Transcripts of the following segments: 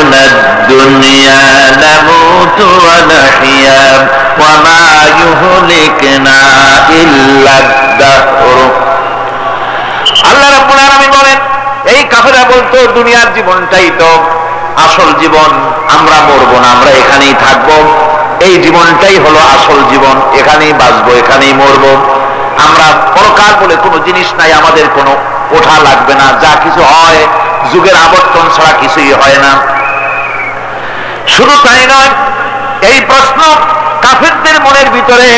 الدنيا نموت ونحيا وما يهلكنا إلا الدهر আল্লাহ রাব্বুল আলামিন বলেন এই কাফেররা বলতো দুনিয়ার জীবনটাই তো আসল জীবন, আমরা মরবো না, আমরা এখানেই থাকবো, এই জীবনটাই হলো আসল জীবন, এখানেই বাঁচবো, এখানেই মরবো, আমরা পরকাল বলে কোনো জিনিস নাই, আমাদের কোনো ওঠা লাগবে না, যা কিছু হয় যুগের আবর্তন ছাড়া কিছুই হয় না। শুধু তাই নয়, এই প্রশ্ন কাফেরদের মনের ভিতরে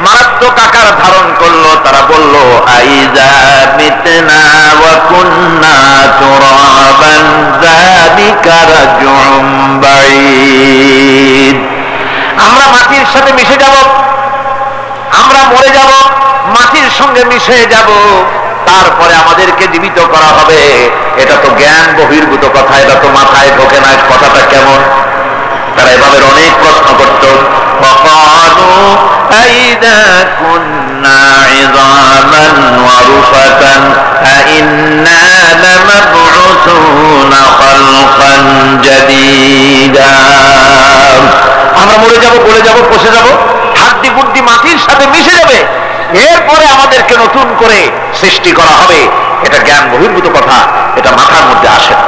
মারাত্মক আকার ধারণ করলো। তারা বলল আইযা মিতনা ওয়া কুন্না তুরাবান যালিকা রাজউম বাঈদ, আমরা মাটির সাথে মিশে যাব, আমরা মরে যাব, মাটির সঙ্গে মিশে যাব, তারপরে আমাদেরকে জীবিত করা হবে, এটা তো জ্ঞান বহির্ভূত কথা, এটা তো মাথায় ঢোকে না, কথাটা কেমন? তারা এভাবে অনেক প্রশ্ন করত। وقالوا أئذا كنا عظاما ورفاتا أئنا لمبعوثون خلقا جديدا, আমরা মরে যাব, গলে যাব, পচে যাব, হাড্ডি গুড্ডি মাটির সাথে মিশে যাবে, এরপরে আমাদেরকে নতুন করে সৃষ্টি করা হবে, এটা জ্ঞান বহির্ভূত কথা, এটা মাথার মধ্যে আসে না।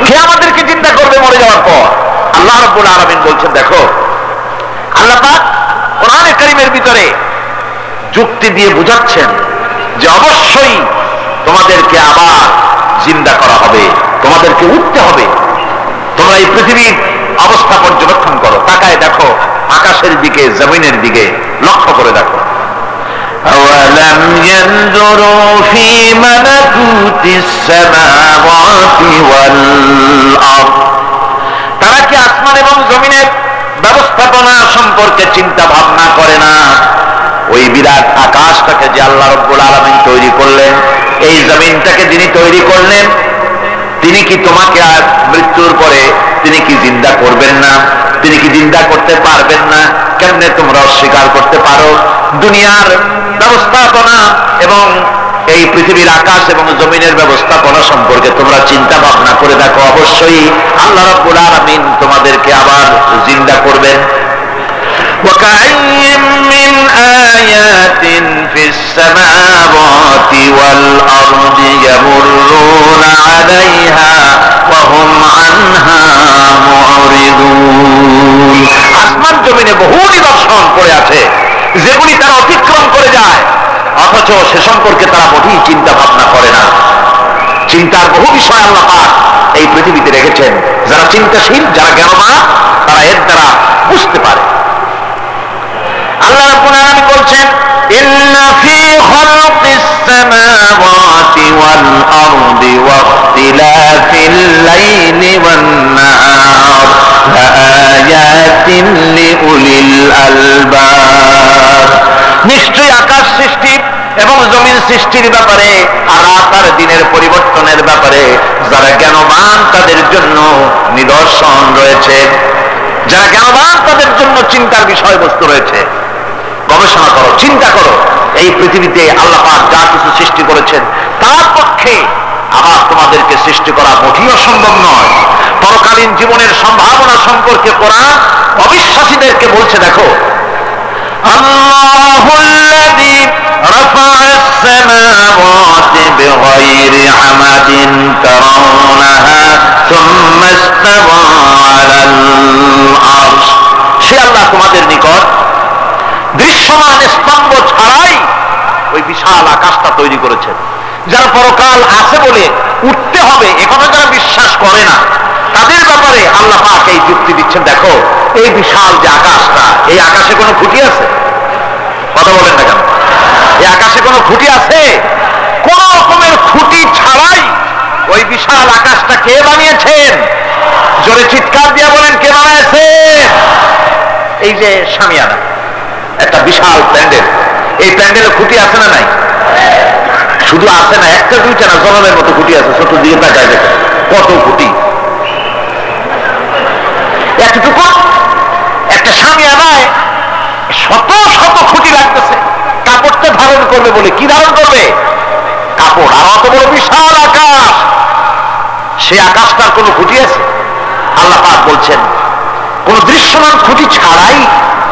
কে আমাদেরকে চিন্তা করবে মরে যাওয়ার পর? আল্লাহ রাব্বুল আলামিন বলছেন, দেখো আল্লাহ পাক কোরআনে কারীমের ভিতরে যুক্তি দিয়ে বুঝাচ্ছেন যে অবশ্যই তোমাদেরকে আবার জিন্দা করা হবে, তোমাদেরকে উঠতে হবে। তোমরা এই পৃথিবীর অবস্থা পর্যবেক্ষণ করো, তাকায় দেখো আকাশের দিকে, জমিনের দিকে লক্ষ্য করে দেখো। أَوَلَمْ يَنْظُرُوا فِي مَلَكُوتِ السَّمَاوَاتِ وَالْأَرْضِ, তারা কি আসমান এবং জমিনের ব্যবস্থাপনা সম্পর্কে চিন্তা ভাবনা করে না? ওই বিরাট আকাশটাকে যে আল্লাহ রাব্বুল আলামিন তৈরি করলেন, এই জমিনটাকে যিনি তৈরি করলেন, তিনি কি তোমাকে আর মৃত্যুর পরে তিনি কি জিন্দা করবেন না? তিনি কি জিন্দা করতে পারবেন না? কেমনে তোমরা অস্বীকার করতে পারো? দুনিয়ার ব্যবস্থাপনা এবং এই পৃথিবীর আকাশ এবং জমিনের ব্যবস্থাপনা সম্পর্কে তোমরা চিন্তা ভাবনা করে দেখো, অবশ্যই আল্লাহ রাব্বুল আলামিন তোমাদেরকে আবার জিন্দা করবেন। وَكَأَيٍّ مِّنْ آيَاتٍ فِي السَّمَاوَاتِ وَالْأَرْضِ يَمُرُّونَ عَلَيْهَا وَهُمْ عَنْهَا مُعْرِضُونَ, আসমান জমিনে বহু নিদর্শন পড়ে আছে যেগুলি তারা অতিক্রম করে যায়, অথচ সে সম্পর্কে তারা মোটেই চিন্তা ভাবনা করে না। চিন্তার বহু বিষয় আল্লাহ পাক এই পৃথিবীতে রেখেছেন, যারা চিন্তাশীল, যারা জ্ঞানবান, তারা এর দ্বারা বুঝতে পারে। আল্লাহ রাব্বুল আলামিন বলছেন ইন্না ফি খালকিস সামাওয়াতি ওয়াল আরদি ওয়াখতিলাফিল লাইলি ওয়ান নাহার লাআয়াতিন লিউলিল আলবাব, নিশ্চয়ই আকাশ সৃষ্টি এবং জমিন সৃষ্টির ব্যাপারে আর রাত আর দিনের পরিবর্তনের ব্যাপারে যারা জ্ঞানবান তাদের জন্য নিদর্শন রয়েছে, যারা জ্ঞানবান তাদের জন্য চিন্তার বিষয়বস্তু রয়েছে। গবেষণা করো, চিন্তা করো, এই পৃথিবীতে আল্লাহ পাক যা কিছু সৃষ্টি করেছেন তার পক্ষে আবার তোমাদেরকে সৃষ্টি করা মোটেই অসম্ভব নয়। পরকালীন জীবনের সম্ভাবনা সম্পর্কে কোরআন অবিশ্বাসীদেরকে বলছে, দেখো আল্লাহুল্লাযী রাফা'আস সামাওয়াতি বিগাইরি আমাদিন তারাউনাহা সুম্মা ইসতাওয়া আলাল আরশ, সে আল্লাহ তোমাদের নিকট দৃশ্যমান স্তম্ভ ছাড়াই ওই বিশাল আকাশটা তৈরি করেছেন। যারা পরকাল আছে বলে উঠতে হবে একথা যারা বিশ্বাস করে না, তাদের ব্যাপারে আল্লাহ পাক এই যুক্তি দিচ্ছেন, দেখো এই বিশাল যে আকাশটা, এই আকাশে কোনো খুঁটি আছে? কথা বলেন না কেন? এই আকাশে কোনো খুঁটি আছে? কোন রকমের খুঁটি ছাড়াই ওই বিশাল আকাশটা কে বানিয়েছেন? জোরে চিৎকার দিয়ে বলেন, কে বানিয়েছেন? এই যে শামিয়ানা, একটা বিশাল প্যান্ডেল, এই প্যান্ডেলে খুঁটি আছে না নাই? শুধু আছে না, একটা দুইটা না, জনমের মতো খুঁটি আছে। ছোট দিকে তাকায় দেখে কত খুঁটি, এতটুকু একটা শামিয়ানায় শত শত খুঁটি লাগতেছে। কাপড়টা ধারণ করবে বলে কি ধারণ করবে? কাপড়। আর অত বড় বিশাল আকাশ, সেই আকাশটার কোনো খুঁটি আছে? আল্লাহ পাক বলছেন কোন দৃশ্যমান খুঁটি ছাড়াই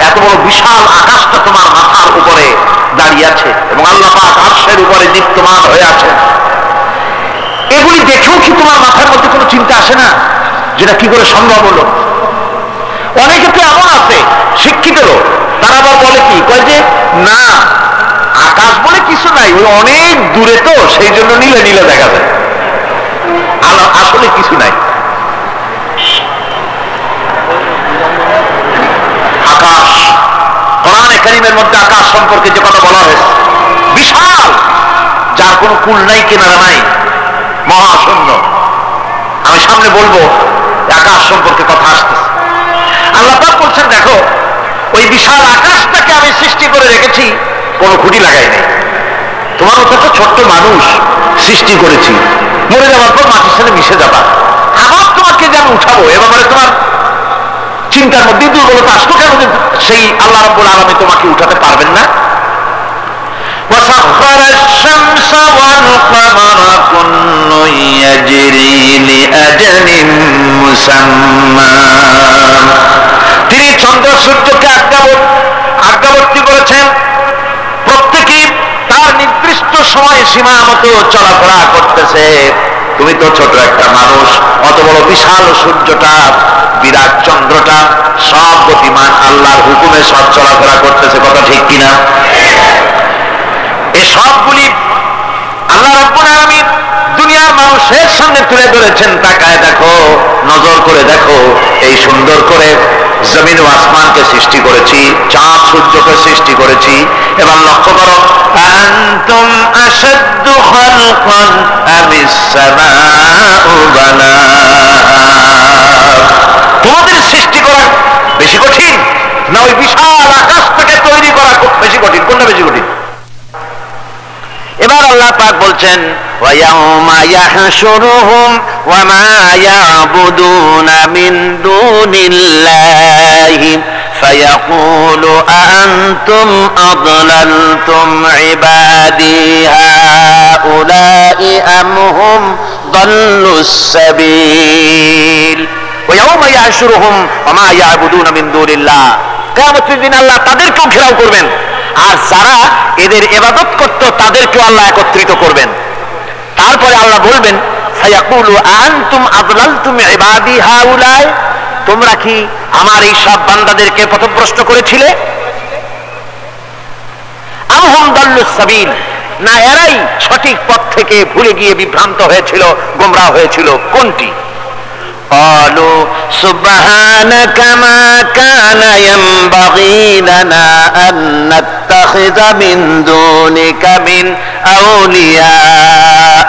এত বড় বিশাল আকাশটা তোমার মাথার উপরে দাঁড়িয়ে আছে এবং আল্লাহ পাক আরশের উপরে দীপ্তমান হয়ে আছেন। এগুলি দেখেও কি তোমার মাথার মধ্যে কোনো চিন্তা আসে না যেটা কি করে সম্ভব হলো? অনেকে তো এমন আছে শিক্ষিত লোক, তারা আবার বলে কি কয় যে না আকাশ বলে কিছু নাই, ওই অনেক দূরে তো সেই জন্য নীলে নীলে দেখা যায়, আসলে কিছু নাই। আকাশ, কোরআনে কারীমের মধ্যে আকাশ সম্পর্কে যে কথা বলা হয়েছে বিশাল, যার কোনো কুল নাই কিনারা নাই, মহাশূন্য। আমি সামনে বলবো আকাশ সম্পর্কে কথা আসতেছে। আল্লাহ পাক বলছেন দেখো ওই বিশাল আকাশটাকে আমি সৃষ্টি করে রেখেছি, কোনো খুঁটি লাগাই নাই। তোমার মতো তো ছোট্ট মানুষ সৃষ্টি করেছি, মরে যাওয়ার পর মাটির সাথে মিশে যাবা, আবার তোমাকে যেন উঠাবো এ ব্যাপারে তোমার চিন্তার মধ্যে দুর্বলতা আসতো কেন? সেই আল্লাহ রাব্বুল আলামিন তোমাকে উঠাতে পারবেন না? وسخر الشمس والقمر كل يجري لأجل مسمى। তিনি চন্দ্র সূর্যকে আজ্ঞাবর্তী করেছেন, প্রত্যেকে তার নির্দিষ্ট সময় সীমা মতো চলাফেরা করতেছে। তুমি তো ছোট একটা মানুষ, অত বড় বিশাল সূর্যটা, বিরাট চন্দ্রটা সব গতিমান, আল্লাহর হুকুমে সব চলাফেরা করতেছে, কথা ঠিক কিনা? এই সবগুলি আল্লাহ রাব্বুল আলামিন দুনিয়ার মানুষের সামনে তুলে ধরেছেন। তাকায় দেখো, নজর করে দেখো, এই সুন্দর করে জমিন ও আসমানকে সৃষ্টি করেছি, চাঁদ সূর্যকে সৃষ্টি করেছি। এবার লক্ষ্য করো, আনতুম আশাদ্দু খালকান আমিস সামাউ বানাহা। তোমাদের সৃষ্টি করা বেশি কঠিন না ওই বিশাল আকাশটাকে তৈরি করা বেশি কঠিন? কোনটা বেশি কঠিন? এবার আল্লাহ পাক বলছেন ওয়ায়াউমা ইয়াহশুরুহুম ওয়া মা ইয়াবুদুনা মিন দুনিল্লাহি ফায়াকুলু আনতুম আদলালতুম ইবাদি হাউলাই আম হুম দাল্লুস সাবিল। ওয়ায়াউমা ইয়াহশুরুহুম ওয়া মা ইয়াবুদুনা মিন দুনিল্লাহ, কিয়ামতের দিন আল্লাহ তাদেরকেও ঘেরাও করবেন, আর যারা এদের ইবাদত করত তাদেরকেও আল্লাহ একত্রিত করবেন। তারপরে আল্লাহ বলবেন ফায়াকুলু আনতুম আদলালতুম ইবাদি হাউলাই, তোমরা কি আমার এই সব বান্দাদেরকে পথভ্রষ্ট করেছিলে? আম হুম দাল্লুস সাবিল, না এরাই সঠিক পথ থেকে ভুলে গিয়ে বিভ্রান্ত হয়েছিল, গোমরাহ হয়েছিল? কোনটি? قالوا سبحانك ما كان ينبغي لنا أن نتخذ من دونك من أولياء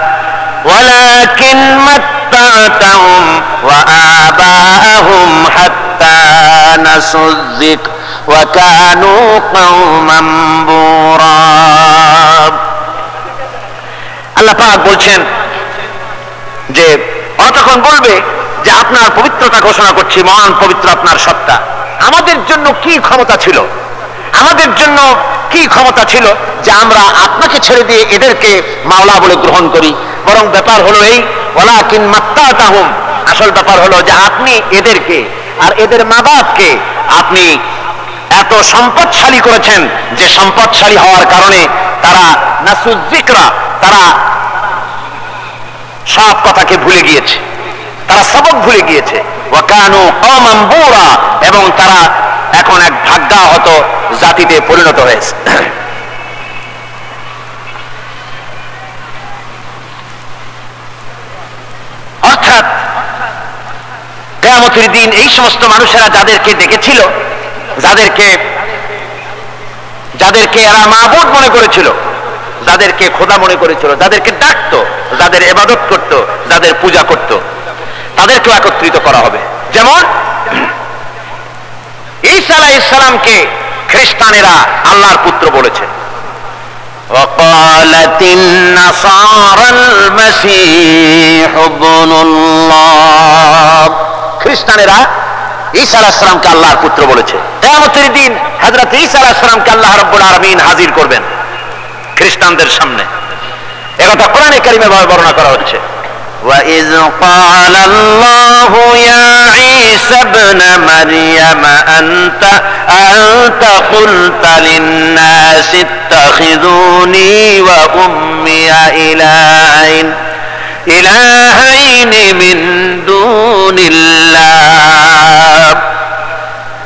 ولكن متعتهم وآباءهم حتى نسوا الذكر وكانوا قوما بورا। আল্লাহ পাক বলছেন যে তখন বলবে যে আপনার পবিত্রতা ঘোষণা করছি, মহান পবিত্র আপনার সত্তা। আমাদের জন্য কি ক্ষমতা ছিল, আমাদের জন্য কি ক্ষমতা ছিল যে আমরা আপনাকে ছেড়ে দিয়ে এদেরকে মাওলা বলে গ্রহণ করি? বরং ব্যাপার হলো এই, ওয়ালাকিন মাত্তাতাহুম, আসল ব্যাপার হলো যে আপনি এদেরকে আর এদের মা বাপকে আপনি এত সম্পদশালী করেছেন যে সম্পদশালী হওয়ার কারণে তারা নাসুয যিকরা, তারা সব কথাকে ভুলে গিয়েছে, তারা সবক ভুলে গিয়েছে। ওয়া কানু কওমান বুরা, এবং তারা এখন এক ভাগ্যাহত জাতিতে পরিণত হয়েছে। অর্থাৎ কিয়ামতের দিন এই সমস্ত মানুষেরা যাদেরকে ডেকেছিল, যাদেরকে এরা মাবুদ মনে করেছিল, যাদেরকে খোদা মনে করেছিল, যাদেরকে ডাকতো, যাদের ইবাদত করত, যাদের পূজা করত, তাদেরকে একত্রিত করা হবে। যেমন ঈসা আলাইহিস সালামকে খ্রিস্টানেরা আল্লাহর পুত্র বলেছে। وقالت النصارى المسيح ابن الله, খ্রিস্টানেরা ঈসা আলাইহিস সালামকে আল্লাহর পুত্র বলেছে। কিয়ামতের দিন হযরত ঈসা আলাইহিস সালামকে আল্লাহ রাব্বুল আলামিন হাজির করবেন খ্রিস্টানদের সামনে। একথা কোরআনে কারীমে বর্ণনা করা হচ্ছে। وَإِذْ قَالَ اللَّهُ يَا عِيسَى ابْنَ مَرْيَمَ أَنْتَ قُلْتَ لِلنَّاسِ اتَّخِذُونِي وَأُمِّيَ إِلَٰهَيْنِ مِن دُونِ اللَّهِ।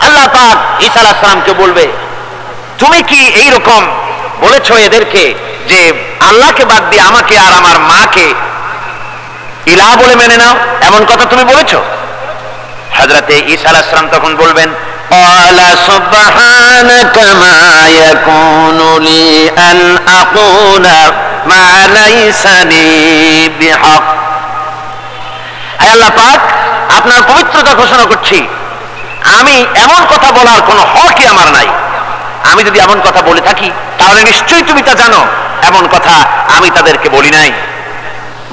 আল্লাহ পাক ঈসা আলাইহিস সালামকে বলবে, তুমি কি এইরকম বলেছো এদেরকে যে আল্লাহকে বাদ দিয়ে আমাকে আর আমার মাকে ইলাহ বলে মেনে নাও, এমন কথা তুমি বলেছো? হযরতে ঈসা আলাইহিস সালাম তখন বলবেন, قَالَ سُبْحَانَكَ مَا يَكُونُ لِي أَنْ أَقُولَ مَا لَيْسَ لِي بِحَقٍّ। হে আল্লাহ পাক, আপনার পবিত্রতা ঘোষণা করছি, আমি এমন কথা বলার কোনো হকই আমার নাই। আমি যদি এমন কথা বলে থাকি তাহলে নিশ্চয়ই তুমি তা জানো। এমন কথা আমি তাদেরকে বলি নাই,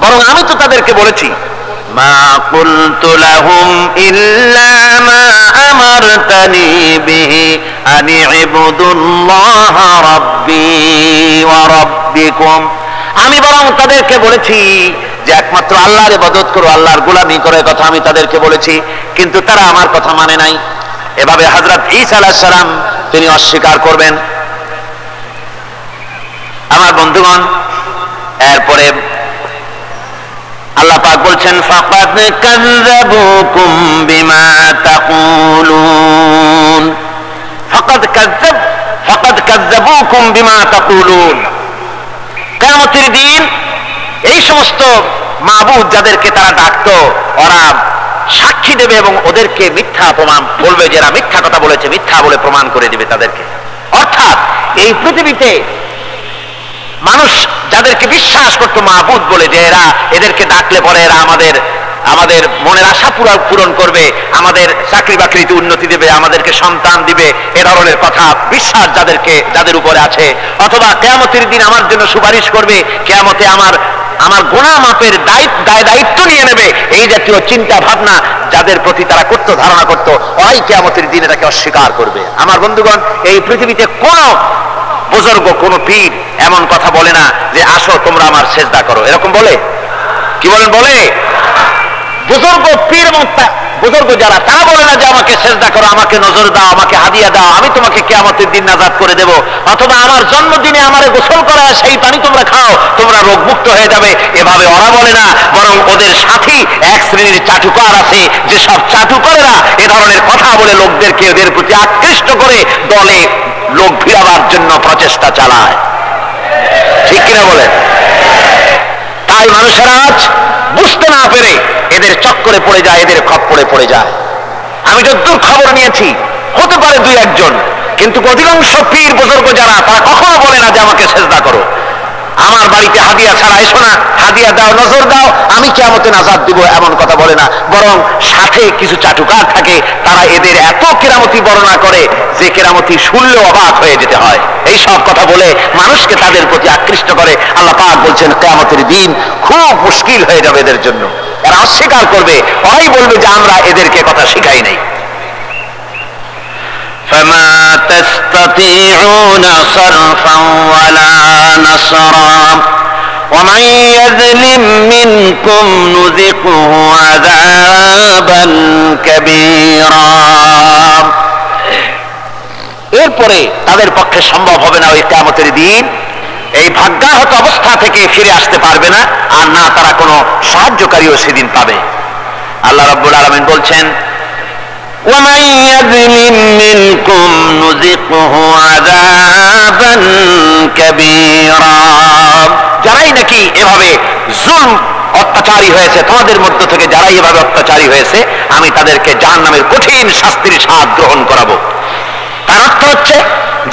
বরং আমি তো তাদেরকে বলেছি, মা কুলতু লাহুম ইল্লা মা আমারতানি বিহি আন ইবুদুল্লাহ রাব্বি ওয়া রাব্বিকুম। আমি বরং তাদেরকে বলেছি যে একমাত্র আল্লাহর ইবাদত করো, আল্লাহর গোলামি করো, কথা আমি তাদেরকে বলেছি, কিন্তু তারা আমার কথা মানে নাই। এভাবে হযরত ঈসা আলাইহিস সালাম তিনি অস্বীকার করবেন। আমার বন্ধুগণ, এরপরে আল্লাহ পাক বলছেন, ফাকাদ কাযযাবুকুম বিমা তাকুলুন। ফাকাদ কাযযাবুকুম বিমা তাকুলুন। কিয়ামতের দিন এই সমস্ত মাবুদ যাদেরকে তারা ডাকতো, ওরা সাক্ষী দেবে এবং ওদেরকে মিথ্যা প্রমাণ বলবে, যে এরা মিথ্যা কথা বলেছে, মিথ্যা বলে প্রমাণ করে দিবে তাদেরকে। অর্থাৎ এই পৃথিবীতে মানুষ যাদেরকে বিশ্বাস করতো মাবুদ বলে, যে এরা এদেরকে ডাকলে পরে এরা আমাদের মনের আশা পূরণ করবে, আমাদের চাকরি বাকরিতে উন্নতি দেবে, আমাদেরকে সন্তান দিবে, এ ধরনের কথা বিশ্বাস যাদের উপরে আছে, অথবা কিয়ামতের দিন আমার জন্য সুপারিশ করবে, কিয়ামতে আমার গুনাহ মাপের দায়িত্ব নিয়ে নেবে, এই জাতীয় চিন্তা ভাবনা যাদের প্রতি তারা করতো, ধারণা করতো, ওরাই কিয়ামতের দিন এটাকে অস্বীকার করবে। আমার বন্ধুগণ, এই পৃথিবীতে কোন বুজুর্গ, কোন পীর এমন কথা বলে না যে আসো তোমরা আমার সেজদা করো, এরকম বলে? কি বলেন? বলে? বুজুর্গ, পীর এবং বুজুর্গ যারা, তারা বলে না যে আমাকে সেজদা করো, আমাকে নজর দাও, আমাকে হাদিয়া দাও, আমি তোমাকে কিয়ামতের দিন নাজাত করে দেব, অথবা আমার জন্মদিনে আমারে গোসল করা, সেই পানি তোমরা খাও, তোমরা রোগমুক্ত হয়ে যাবে, এভাবে ওরা বলে না। বরং ওদের সাথী এক শ্রেণীর চাটুকার আছে, যে সব চাটুকারেরা এ ধরনের কথা বলে লোকদেরকে এদের প্রতি আকৃষ্ট করে দলে লোক ভিড়াবার জন্য প্রচেষ্টা চালায়। ঠিক কিনা বলে? তাই মানুষেরা আজ বুঝতে না পেরে এদের চক্করে পড়ে যায়, এদের খপ্পরে পড়ে যায়। আমি যতদূর খবর নিয়েছি, হতে পারে দুই একজন, কিন্তু অধিকাংশ পীর বুজুর্গ যারা, তারা কখনো বলে না যে আমাকে সেজদা করো, আমার বাড়িতে হাদিয়া ছাড়া এসো না, হাদিয়া দাও, নজর দাও, আমি কিয়ামতে নাজাত দিব, এমন কথা বলে না। বরং সাথে কিছু চাটুকার থাকে, তারা এদের এত কেরামতি বর্ণনা করে যে কেরামতি শুনলেও অবাক হয়ে যেতে হয়। এই সব কথা বলে মানুষকে তাদের প্রতি আকৃষ্ট করে। আল্লাহ পাক বলছেন, কিয়ামতের দিন খুব মুশকিল হয়ে যাবে এদের জন্য। এরা অস্বীকার করবে, ওরাই বলবে যে আমরা এদেরকে কথা শিখাই নাই। فما تستطيعون صرفا ولا نصرا ومن يظلم منكم نذقه عذابا كبيرا। এরপরে তাদের পক্ষে সম্ভব হবে না ওই কিয়ামতের দিন এই ভাগ্যাহত অবস্থা থেকে ফিরে আসতে পারবে না, আর না তারা কোনো সাহায্যকারীও সেদিন পাবে। আল্লাহ রাব্বুল আলামিন বলছেন, ومن يظلم منكم نذقه عذابا كبيرا। যারাই নাকি এভাবে জুলম অত্যাচারী হয়েছে, তোমাদের মধ্য থেকে যারাই এভাবে অত্যাচারী হয়েছে, আমি তাদেরকে জাহান্নামের কঠিন শাস্তির স্বাদ গ্রহণ করাবো। তার অর্থ হচ্ছে,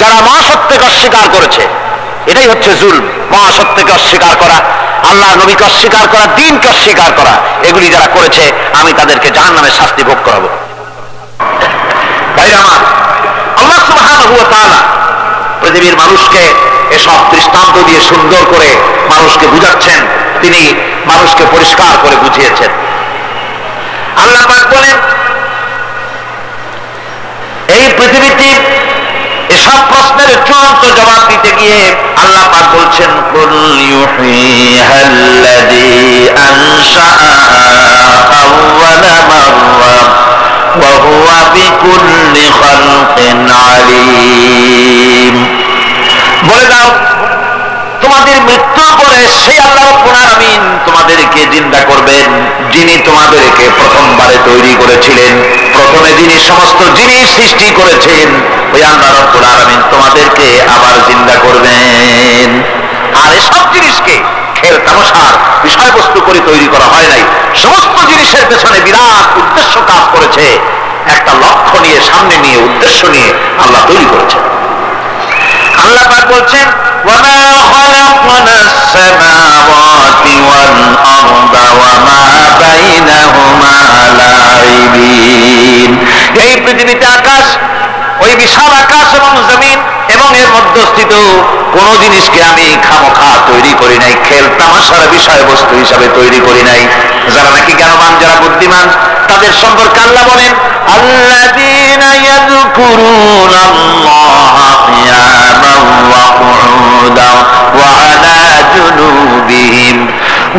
যারা মহাসত্যকে অস্বীকার করেছে, এটাই হচ্ছে জুলম। মহাসত্যকে অস্বীকার করা, আল্লাহ নবীকে অস্বীকার করা, দ্বীনকে অস্বীকার করা, এগুলি যারা করেছে আমি তাদেরকে জাহান্নামের শাস্তি ভোগ করাবো। ভাইরা আমার, আল্লাহ সুবহানাহু ওয়া তাআলা পৃথিবীর মানুষকে এসব দৃষ্টান্ত দিয়ে সুন্দর করে মানুষকে বুঝাচ্ছেন, তিনি মানুষকে পরিষ্কার করে বুঝিয়েছেন। আল্লাহ পাক বলেন, এই পৃথিবীতে এসব প্রশ্নের চূড়ান্ত জবাব দিতে গিয়ে আল্লাহ পাক বলছেন, قل يحييها الذي أنشأها أول مرة وهو بكل خلق عليم। বলে দাও তোমাদের মৃত্যুর পরে সেই আল্লাহ রাব্বুল আলামিন তোমাদেরকে জিন্দা করবেন, যিনি তোমাদেরকে প্রথমবারে তৈরি করেছিলেন, প্রথমে যিনি সমস্ত জিনিস সৃষ্টি করেছেন, ওই আল্লাহ রাব্বুল আলামিন তোমাদেরকে আবার জিন্দা করবেন। আর এসব জিনিসকে খেল তামাশার বিষয়বস্তু করে তৈরি করা হয় নাই, সমস্ত জিনিসের পেছনে বিরাট উদ্দেশ্য কাজ করেছে, একটা লক্ষ্য নিয়ে, সামনে নিয়ে, উদ্দেশ্য নিয়ে আল্লাহ তৈরি করেছেন। আল্লাহ পাক বলছেন وما خلقنا السماوات والأرض وما بينهما لاعبين। এই পৃথিবীতে আকাশ, ওই বিশাল আকাশ এবং জমিন এবং এর মধ্যস্থিত কোন জিনিসকে আমি খামোখা তৈরি করি নাই, খেল তামাশার বিষয়বস্তু হিসাবে তৈরি করি নাই। যারা নাকি জ্ঞানবান, যারা বুদ্ধিমান, তাদের সম্পর্কে আল্লাহ বলেন الذين يذكرون الله قياما وقعودا وعلى جنوبهم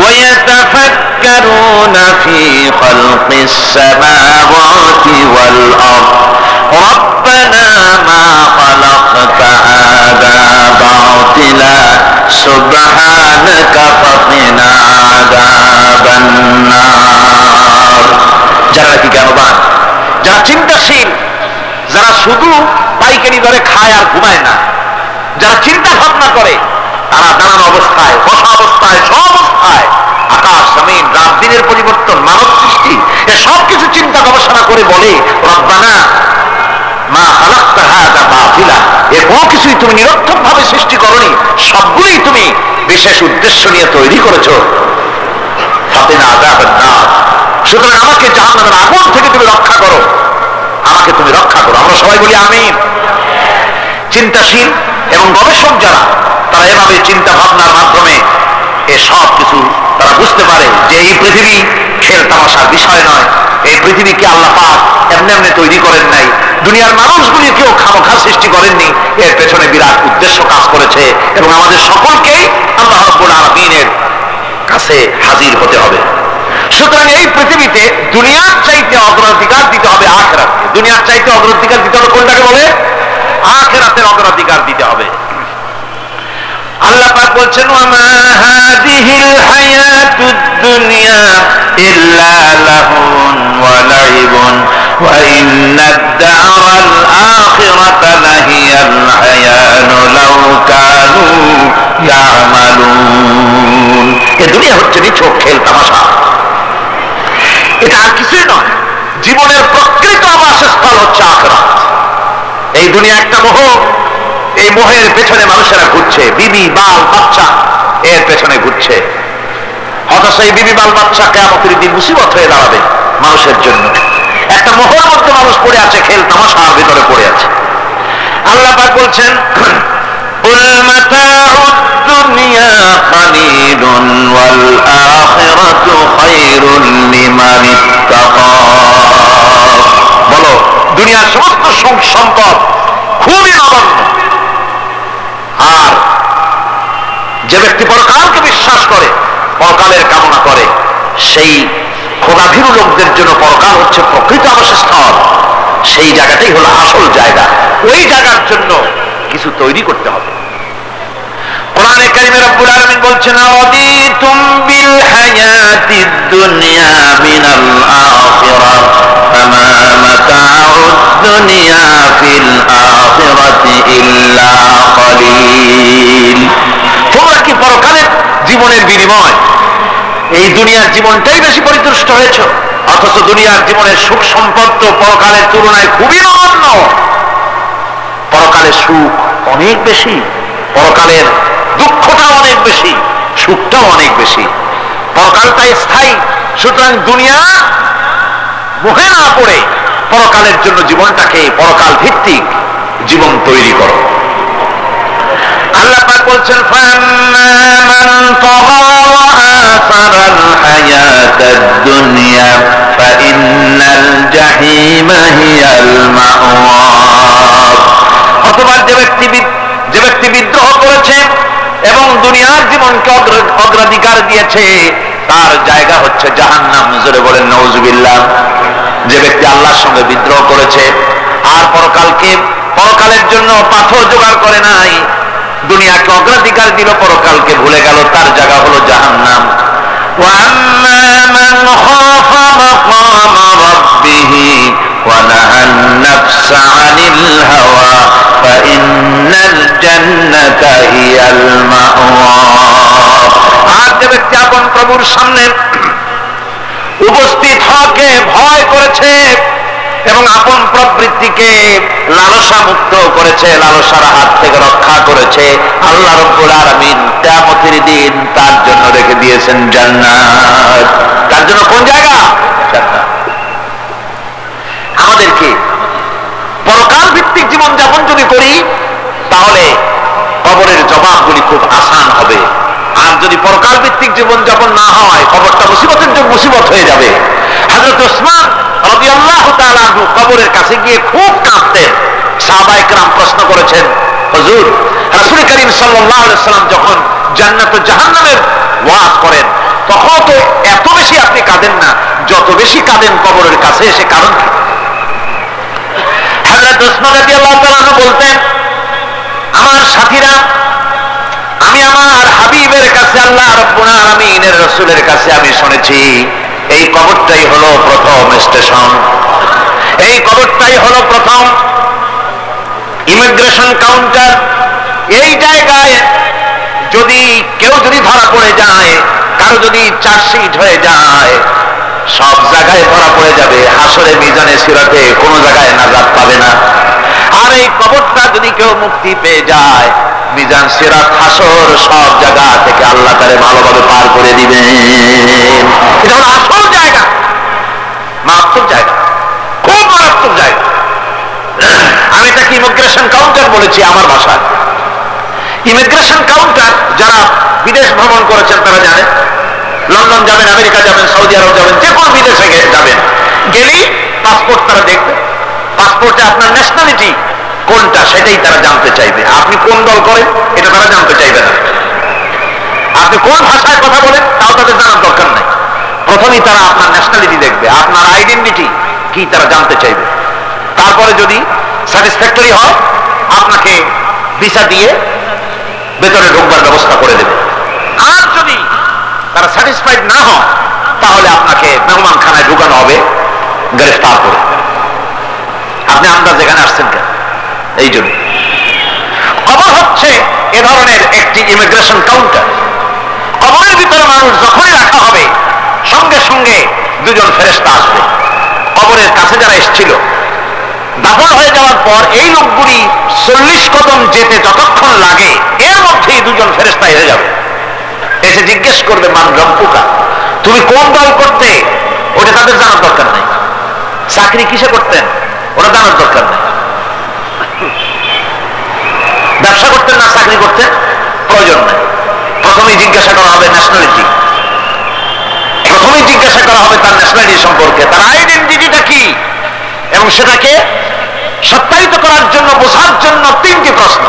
ويتفكرون في خلق السماوات والأرض ربنا ما خلقت هذا باطلا سبحانك فقنا عذاب النار। যারা নাকি জ্ঞানবান, যারা চিন্তাশীল, যারা শুধু পাইকারি দরে খায় আর ঘুমায় না, যারা চিন্তা ভাবনা করে, তারা দাঁড়ানো অবস্থায়, বসা অবস্থায়, সব অবস্থায় আকাশ জমিন রাত দিনের পরিবর্তন, মানব সৃষ্টি, এ সব কিছু চিন্তা গবেষণা করে বলে রব্বানা মা খালাকতা হাযা বাতিলা, এ কোনো কিছুই তুমি নিরর্থক ভাবে সৃষ্টি করনি, সবগুলোই তুমি বিশেষ উদ্দেশ্য নিয়ে তৈরি করেছো। ফাকিনা আযাবান নার, সুতরাং আমাকে জাহান্নামের আগুন থেকে তুমি রক্ষা করো, আমাকে তুমি রক্ষা করো। আমরা সবাই বলি আমিন। চিন্তাশীল এবং গবেষক যারা, তারা এভাবে চিন্তা ভাবনার মাধ্যমে এ সব কিছু তারা বুঝতে পারে যে এই পৃথিবী খেল তামাশার বিষয় নয়, এই পৃথিবীকে আল্লাহ পাক এমনি এমনি তৈরি করেন নাই, দুনিয়ার মানুষগুলিকেও খামোখা সৃষ্টি করেননি, এর পেছনে বিরাট উদ্দেশ্য কাজ করেছে এবং আমাদের সকলকেই আল্লাহ রাব্বুল আলামিনের কাছে হাজির হতে হবে। সুতরাং এই পৃথিবীতে দুনিয়ার চাইতে অগ্রাধিকার দিতে হবে আখিরাতকে। দুনিয়ার চাইতে অগ্রাধিকার দিতে হবে কোনটাকে বলে? আখিরাতের অগ্রাধিকার দিতে হবে। আল্লাহ পাক বলছেন ওয়ামা হাযিহিল হায়াতুদ দুনিয়া ইল্লা লাহুন ওয়া লাইবুন ওয়া ইন্নাদ দারাল আখিরাতা লাহিয়াল হায়ানু লাউ কানু ইয়ামালুন। এই দুনিয়া হচ্ছে নিছক খেল তামাশা, এটা আর কিছুই নয়। জীবনের প্রকৃত আবাসস্থল হচ্ছে আখিরাত। এই দুনিয়া একটা মোহ, এই মোহের পেছনে মানুষেরা ঘুরছে, বিবি বাল বাচ্চা এর পেছনে ঘুরছে, অথচ এই বিবি বাল বাচ্চা কিয়ামতের দিন মুসিবত হয়ে দাঁড়াবে মানুষের জন্য। একটা মোহর মধ্যে মানুষ পড়ে আছে, খেল তামাশার ভিতরে পড়ে আছে। আল্লাহ পাক বলছেন কুল মাতাউদ দুনিয়া কালিলুন ওয়াল আখিরাতু খায়রুন লিমান ইত্তাকা। বলো দুনিয়ার সমস্ত সুখ সম্পদ খুবই নগণ্য, আর যে ব্যক্তি পরকালকে বিশ্বাস করে, পরকালের কামনা করে, সেই খোদাভীরু লোকদের জন্য পরকাল হচ্ছে প্রকৃত আবাসস্থল। সেই জায়গাটাই হলো আসল জায়গা। ওই জায়গার জন্য কিছু তৈরি করতে হবে। কোরআনে কারিমে রব্বুল আলামিন বলছেন আরাদিতুম বিল হায়াতিদ দুনিয়া মিনাল আখিরাহ ফামা মাতাউদ দুনিয়া ফিল আখিরাতি ইল্লা কালিল। তোমরা কি পরকালের জীবনের বিনিময় এই দুনিয়ার জীবনটাই বেশি পরিতুষ্ট হয়েছ? অথচ দুনিয়ার জীবনের সুখ সম্পদ তো পরকালের তুলনায় খুবই নগণ্য। পরকালের সুখ অনেক বেশি, পরকালের দুঃখটাও অনেক বেশি, সুখটাও অনেক বেশি। পরকালটাই স্থায়ী, সুতরাং দুনিয়া মোহে না পড়ে পরকালের জন্য জীবনটাকে পরকাল ভিত্তিক জীবন তৈরি করো। আল্লাহ পাক বলছেন ফাম্মা মান তাগা ওয়া আসারাল হায়াতাদ দুনিয়া ফাইন্নাল জাহিমা হিয়াল মাওয়া। অথবা যে ব্যক্তি বিদ্রোহ করেছে এবং দুনিয়ার জীবনকে অগ্রাধিকার দিয়েছে তার জায়গা হচ্ছে জাহান্নাম। জোরে বলেন নাউজুবিল্লাহ। যে ব্যক্তি আল্লাহর সঙ্গে বিদ্রোহ করেছে আর পরকালের জন্য পাথর জোগাড় করে নাই, দুনিয়াকে অগ্রাধিকার দিল, পরকালকে ভুলে গেল, তার জায়গা হলো জাহান্নাম। وَأَمَّا مَنْ خَافَ مَقَامَ رَبِّهِ وَنَهَى النَّفْسَ عَنِ الْهَوَى فَإِنَّ الْجَنَّةَ هِيَ الْمَأْوَى। আর যে ব্যক্তি আপন প্রভুর সামনে উপস্থিত হওয়াকে ভয় করেছে এবং আপন প্রবৃত্তিকে লালসা মুক্ত করেছে, লালসার হাত থেকে রক্ষা করেছে, আল্লাহ রাব্বুল আলামিন কিয়ামতের দিন তার জন্য রেখে দিয়েছেন জান্নাত। তার জন্য কোন জায়গা? জান্নাত। আমাদেরকে পরকাল ভিত্তিক জীবন যাপন যদি করি তাহলে কবরের জবাবগুলি খুব আসান হবে। আর যদি পরকাল ভিত্তিক জীবন যাপন না হয় কবরটা মুসিবতের জন্য মুসিবত হয়ে যাবে। হযরত ওসমান রাদিয়াল্লাহু তাআলা আনহু কবরের কাছে গিয়ে খুব কাঁদতেন। সাহাবায়ে কেরাম প্রশ্ন করেছেন, হুজুর রাসূল করিম সাল্লাল্লাহু আলাইহি ওয়াসাল্লাম যখন জান্নাত ও জাহান্নামের ওয়াজ করেন তখন তো এত বেশি আপনি কাঁদেন না, যত বেশি কাঁদেন কবরের কাছে এসে, কারণ কি? হযরত ওসমান রাদিয়াল্লাহু তাআলা আনহু বলতেন, আমার সাথীরা, আমি আমার হাবিবের কাছে আল্লাহ রাব্বুল আলামিনের রাসূলের কাছে আমি শুনেছি এই কবরটাই হলো প্রথম স্টেশন, এই কবরটাই হলো প্রথম ইমিগ্রেশন কাউন্টার। এই জায়গায় কেউ যদি ধরা পড়ে যায়, কারো যদি চার্জশিট হয়ে যায়, সব জায়গায় ধরা পড়ে যাবে, হাসরে মিজানে সিরাতে কোনো জায়গায় নাজাত পাবে না। আর এই কবরটা যদি কেউ মুক্তি পেয়ে যায়, মিজান সিরাত হাসর সব জায়গা থেকে আল্লাহ তারে ভালোভাবে পার করে দিবেন। এটা হলো আসল জায়গা, মারাত্মক জায়গা, খুব মারাত্মক জায়গা। আমি এটাকে ইমিগ্রেশন কাউন্টার বলেছি আমার ভাষায়। ইমিগ্রেশন কাউন্টার যারা বিদেশ ভ্রমণ করেছেন তারা জানেন, লন্ডন যাবেন, আমেরিকা যাবেন, সৌদি আরব যাবেন, যে কোনো বিদেশে যাবেন, গেলেই পাসপোর্ট তারা দেখবে। পাসপোর্টে আপনার ন্যাশনালিটি কোনটা সেটাই তারা জানতে চাইবে। আপনি কোন দল করেন এটা তারা জানতে চাইবে না। আপনি কোন ভাষায় কথা বলেন তাও তাদের জানার দরকার নাই। প্রথমেই তারা আপনার ন্যাশনালিটি দেখবে, আপনার আইডেন্টিটি কি তারা জানতে চাইবে। তারপরে যদি স্যাটিসফ্যাক্টরি হয় আপনাকে ভিসা দিয়ে ভেতরে ঢোকবার ব্যবস্থা করে দেবে। আর যদি তারা স্যাটিসফাইড না হয় তাহলে আপনাকে মেহমানখানায় ঢুকানো হবে গ্রেফতার করে। আপনি আন্দাজ এখানে আসছেন কেন? এই জন্য কবর হচ্ছে এ ধরনের একটি ইমিগ্রেশন কাউন্টার। কবরের ভিতরে মানুষ যখনই রাখা হবে সঙ্গে সঙ্গে দুজন ফেরেশতা আসবে। কবরের কাছে যারা এসেছিল দাফন হয়ে যাওয়ার পর এই লোকগুলি 40 কদম যেতে যতক্ষণ লাগে এর মধ্যেই দুজন ফেরেশতা এসে যাবে, এসে জিজ্ঞেস করবে, মান রব্বুকা, তুমি কোন দল করতে? ওটা তাদের জানার দরকার নেই। চাকরি কিসে করতেন ওটা জানার দরকার নেই। ব্যবসা করতেন না চাকরি করতেন প্রয়োজন নেই। প্রথমেই জিজ্ঞাসা করা হবে ন্যাশনালিটি, প্রথমেই জিজ্ঞাসা করা হবে তার ন্যাশনালিটি সম্পর্কে, তার আইডেন্টিটিটা কি, এবং সেটাকে সত্যায়িত করার জন্য, বোঝার জন্য 3টি প্রশ্ন।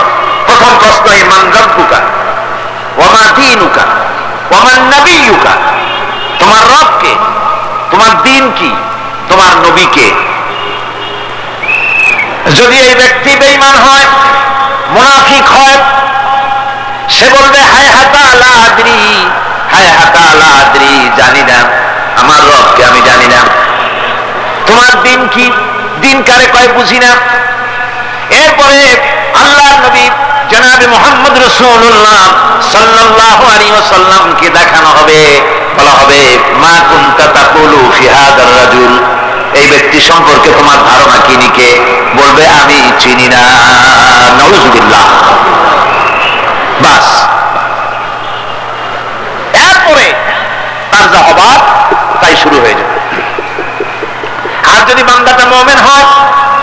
প্রথম প্রশ্ন, মান রব্বুকা ওয়া মা দীনুকা ওয়া মান নবিয়ুকা, তোমার রব কে, তোমার দ্বীন কি, তোমার নবী কে। যদি এই ব্যক্তি বেঈমান হয়, মুনাফিক হয়, সে বলবে হায় হাতা লা আদরি, হায় হাতা লা আদরি, জানি না আমার রবকে, আমি জানি না। তোমার দ্বীন কি, দ্বীন কারে কয় বুঝি না। এরপরে আল্লাহর নবী জনাবে মুহাম্মদ রাসূলুল্লাহ সাল্লাল্লাহু আলাইহি ওয়াসাল্লামকে দেখানো হবে, বলা হবে মা কুনতা তাকুলু ফি হাদার রাজুল, এই ব্যক্তি সম্পর্কে তোমার ধারণা কি নিকে, বলবে আমি চিনি না। নাউযুবিল্লাহ। বাস, এরপরে তার যা হবার তাই শুরু হয়ে যাবে। আর যদি বান্দাটা মুমিন হয়,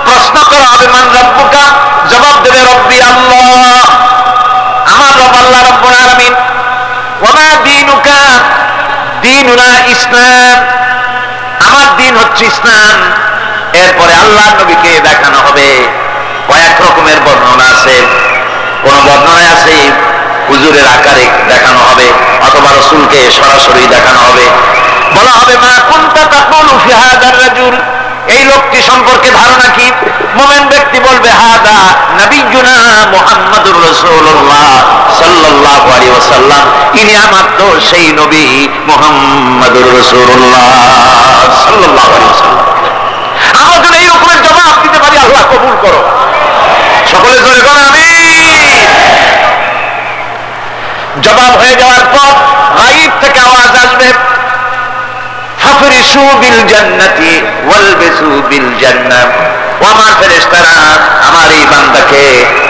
প্রশ্ন করা হবে মান রব্বুকা, জবাব দেবে রব্বি আল্লাহ, আমার রব আল্লাহ রাব্বুল আলামিন। ওয়া মা দীনুকা, দীনুনা ইসলাম, আমার দিন হচ্ছে ইসলাম। এরপরে আল্লাহর নবীকে দেখানো হবে। কয়েক রকমের বর্ণনা আছে, কোন বর্ণনায় আছে হুজুরের আকারে দেখানো হবে অথবা রাসূলকে সরাসরি দেখানো হবে। বলা হবে মা কুনতা তাকুলু ফি হাদার রাজুল, এই লোকটি সম্পর্কে ধারণা কি? মুমিন ব্যক্তি বলবে হাদা নবিয়ুনা মুহাম্মাদুর রাসূলুল্লাহ সাল্লাল্লাহু আলাইহি ওয়াসাল্লাম, ইনি আমার তো সেই নবী মুহাম্মাদুর রাসূলুল্লাহ সাল্লাল্লাহু আলাইহি ওয়াসাল্লাম। আমরা যদি এই রকমের জবাব দিতে পারি, আল্লাহ কবুল করো। সকলে জোরে বলেন আমিন। জবাব হয়ে যাওয়ার পর গায়ব থেকে আওয়াজ আসবে ফাফরিশু বিল জান্নাতি ওয়ালবিসু বিল জান্নাহ, ও আমার ফেরেশতারা আমার এই বান্দাকে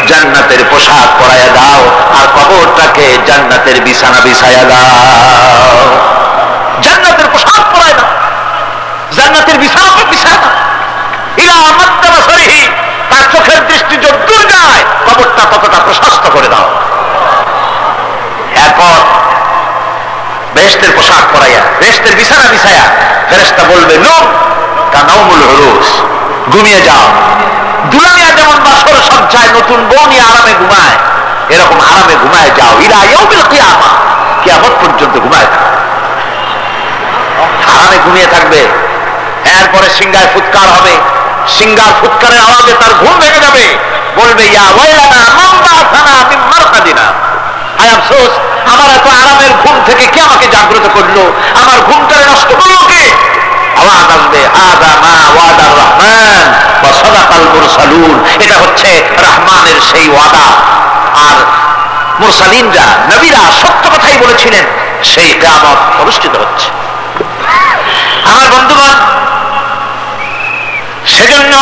জান্নাতের পোশাক পরায়া দাও আর কবরটাকে জান্নাতের বিছানা বিছায়া দাও। জান্নাতের পোশাক পরায়া দাও, জান্নাতের বিছানা বিছায়া দাও। ইলা মাদ্দা বাসারিহি, তার চোখের দৃষ্টি যতদূর যায় কবরটা ততটা প্রশস্ত করে দাও। এরপর বেহেশতের পোশাক পরাইয়া বেহেশতের বিছানা বিছায়া ফেরেশতা বলবে নূম কানাউমুল উরুস, ঘুমিয়ে যাও। দুনিয়া যেমন বাসর সজ্জায় নতুন বউ নিয়ে আরামে ঘুমায়, এরকম আরামে ঘুমায় যাও। ইলা ইয়াউমিল কিয়ামা, কিয়ামত পর্যন্ত ঘুমায় থাকো, আরামে ঘুমিয়ে থাকবে। এরপরে সিংহায় ফুৎকার হবে, সিংহার ফুৎকারের আওয়াজে তার ঘুম ভেঙে যাবে। বলবে ইয়া ওয়াইলানা মান বা'সানা মিন মারকাদিনা, হায় আফসোস, আমার এত আরামের ঘুম থেকে কে আমাকে জাগ্রত করলো, আমার ঘুমটারে নষ্ট করলো কে? আওয়াজ আসবে হাযা মা ওয়াদার রহমান ওয়া সাদাকাল মুরসালুন, এটা হচ্ছে রহমানের সেই ওয়াদা আর মুরসালিনরা নবীরা সত্য কথাই বলেছিলেন, সেই কিয়ামত অনুষ্ঠিত হচ্ছে। আমার বন্ধুগণ, সেজন্য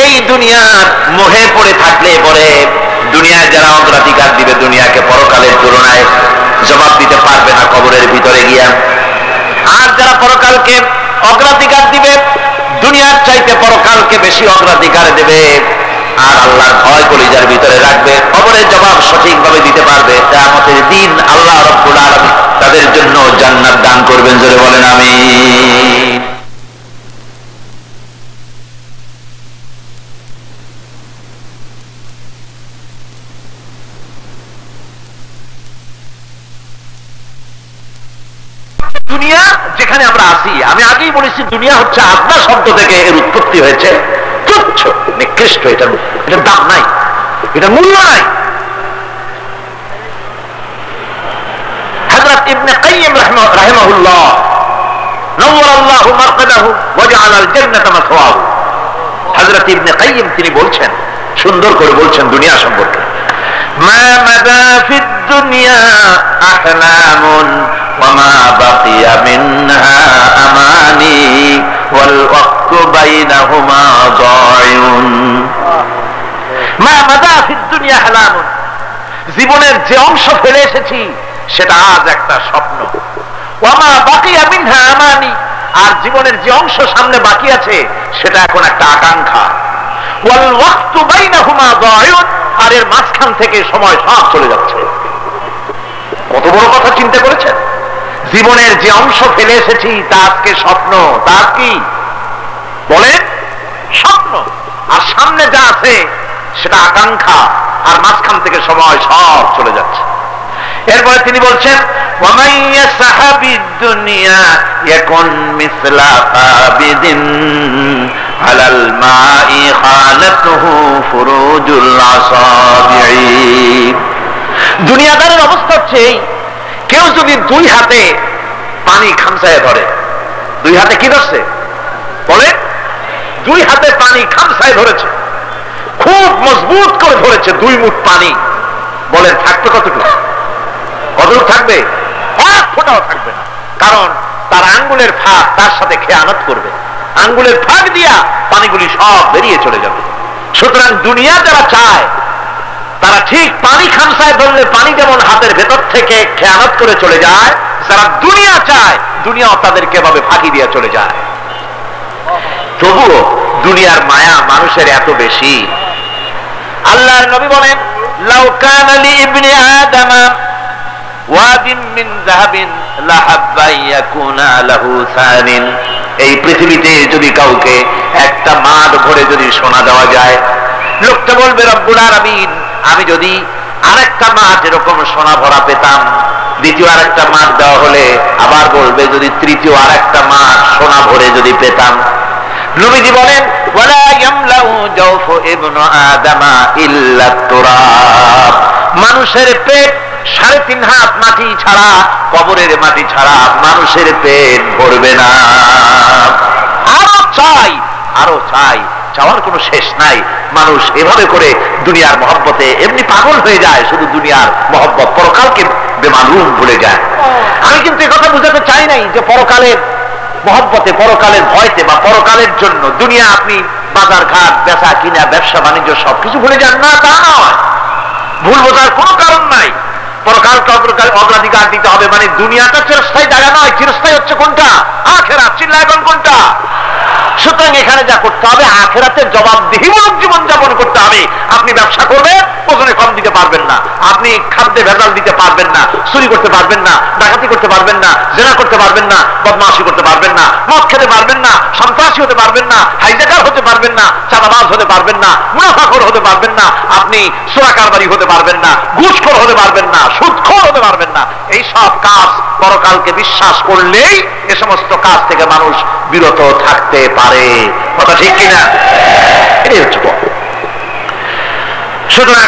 এই দুনিয়ার মোহে পড়ে থাকলে পরে দুনিয়ায় যারা অগ্রাধিকার দিবে দুনিয়াকে পরকালের তুলনায় জবাব দিতে পারবে না কবরের ভিতরে গিয়া। আর যারা পরকালকে অগ্রাধিকার দিবে দুনিয়ার চাইতে পরকালকে বেশি অগ্রাধিকার দেবে আর আল্লাহর ভয় কলিজার ভিতরে রাখবে, কবরের জবাব সঠিকভাবে দিতে পারবে, কিয়ামতের দিন আল্লাহ রাব্বুল আলামিন তাদের জন্য জান্নাত দান করবেন। জোরে বলেন আমিন। দুনিয়া যেখানে আমরা আছি, আমি আগেই বলেছি দুনিয়া হচ্ছে আদনা শব্দ থেকে এর উৎপত্তি হয়েছে, তুচ্ছ নিকৃষ্ট, এটার দাম নাই, এটা মূল্য নাই। হযরত ইবনে কাইয়িম রাহিমাহুল্লাহ নওয়ারাল্লাহু মারকাদাহু ওয়া জাআলাল জান্নাতা মাসওয়াহু, হযরত ইবনে কাইয়িম তিনি বলছেন, সুন্দর করে বলছেন দুনিয়া সম্পর্কে, মা মাদা ফিদ দুনিয়া আহলামুন وما بقي منها أماني والوقت بينهما ضايع ما مضى في الدنيا أحلام, জীবনের যে অংশ ফেলে এসেছি সেটা আজ একটা স্বপ্ন। وما بقي منها أماني, আর জীবনের যে অংশ সামনে বাকি আছে সেটা এখন একটা আকাঙ্ক্ষা। والوقت بينهما ضايع, আর এর মাঝখান থেকে সময় সব চলে যাচ্ছে। কত বড় কথা চিন্তা করেছেন? জীবনের যে অংশ ফেলে এসেছি তা আজকে স্বপ্ন, তা কি বলেন? স্বপ্ন। আর সামনে যা আছে সেটা আকাঙ্ক্ষা, আর মাঝখান থেকে সময় সব চলে যাচ্ছে। এরপরে তিনি বলছেন ওয়ামাইয়া সাহাবিদ দুনিয়া ইয়াকুন মিসলা আবিদিন আলাল মাই খালাতুহু ফুরুজুল আসাবিঈ, দুনিয়াদারের অবস্থা হচ্ছে কেউ যদি দুই হাতে পানি খামসায় ধরে, দুই হাতে কি ধরছে বলে? দুই হাতে পানি খামসায় ধরেছে, খুব মজবুত করে ধরেছে, 2 মুঠ পানি, বলেন থাকবে কতটুকু? কতটুকু থাকবে? এক ফোঁটাও থাকবে না, কারণ তার আঙ্গুলের ফাঁক তার সাথে খেয়ানত করবে, আঙ্গুলের ফাঁক দিয়া পানিগুলি সব বেরিয়ে চলে যাবে। সুতরাং দুনিয়া যারা চায় তারা ঠিক পানি খামসায় ধরলে পানি যেমন হাতের ভেতর থেকে খেয়ানত করে চলে যায়, যারা দুনিয়া চায় দুনিয়াও তাদেরকে এভাবে ফাঁকি দিয়ে চলে যায়। তবুও দুনিয়ার মায়া মানুষের এত বেশি। আল্লাহর নবী বলেন লাউ কানা লি ইবনি আদম ওয়াদিন মিন যাহাবিন লাহাব্বা ইয়াকুনা লাহু সানিন, এই পৃথিবীতে যদি কাউকে একটা মাঠ ভরে যদি সোনা দেওয়া যায়, লোকটা বলবে রব্বুল আলামিন, আমি যদি আরেকটা মাঠ এরকম সোনা ভরা পেতাম, দ্বিতীয় আরেকটা মাঠ দেওয়া হলে আবার বলবে যদি তৃতীয় আরেকটা মাঠ সোনা ভরে যদি পেতাম। নবীজি বলেন ওয়ালা ইয়ামলাউ জাওফু ইবনু আদামা ইল্লা তুরাব, মানুষের পেট 3.5 হাত মাটি ছাড়া, কবরের মাটি ছাড়া মানুষের পেট ভরবে না। আরো চাই, আরো চাই, চাওয়ার কোনো শেষ নাই। মানুষ এভাবে করে দুনিয়ার মহব্বতে এমনি পাগল হয়ে যায়, শুধু দুনিয়ার মহব্বত, পরকালকে বেমালুম ভুলে যায়। আমি কিন্তু একথা বুঝাতে চাই নাই যে পরকালের মহব্বতে, পরকালের ভয়তে বা পরকালের জন্য দুনিয়া আপনি বাজার ঘাট বেচা কিনা ব্যবসা বাণিজ্য সবকিছু ভুলে যান না, তা নয়। ভুল বোঝার কোনো কারণ নাই। পরকালকে অগ্রাধিকার দিতে হবে, মানে দুনিয়াটা চিরস্থায়ী জায়গা নয়। চিরস্থায়ী হচ্ছে কোনটা? আখিরাত। চিল্লায় এখন কোনটা? সুতরাং এখানে যা করতে হবে আখিরাতের জবাবদিহিমূলক জীবন যাপন করতে হবে। আপনি ব্যবসা করবেন, ওজনে কম দিতে পারবেন না, আপনি খাদ্যে ভেজাল দিতে পারবেন না, চুরি করতে পারবেন না, ডাকাতি করতে পারবেন না, জেনা করতে পারবেন না, বদমাশি করতে পারবেন না, মদ খেতে পারবেন না, সন্ত্রাসী হতে পারবেন না, হাইজ্যাকার হতে পারবেন না, চাঁদাবাজ হতে পারবেন না, মুনাফাখোর হতে পারবেন না, আপনি চোরা কারবারি হতে পারবেন না, ঘুষখোর হতে পারবেন না, সুদখোর হতে পারবেন না। এই সব কাজ পরকালকে বিশ্বাস করলেই এ সমস্ত কাজ থেকে মানুষ বিরত থাকতে পারে। কথা ঠিক কিনা? এটাই হচ্ছে পথ। সুতরাং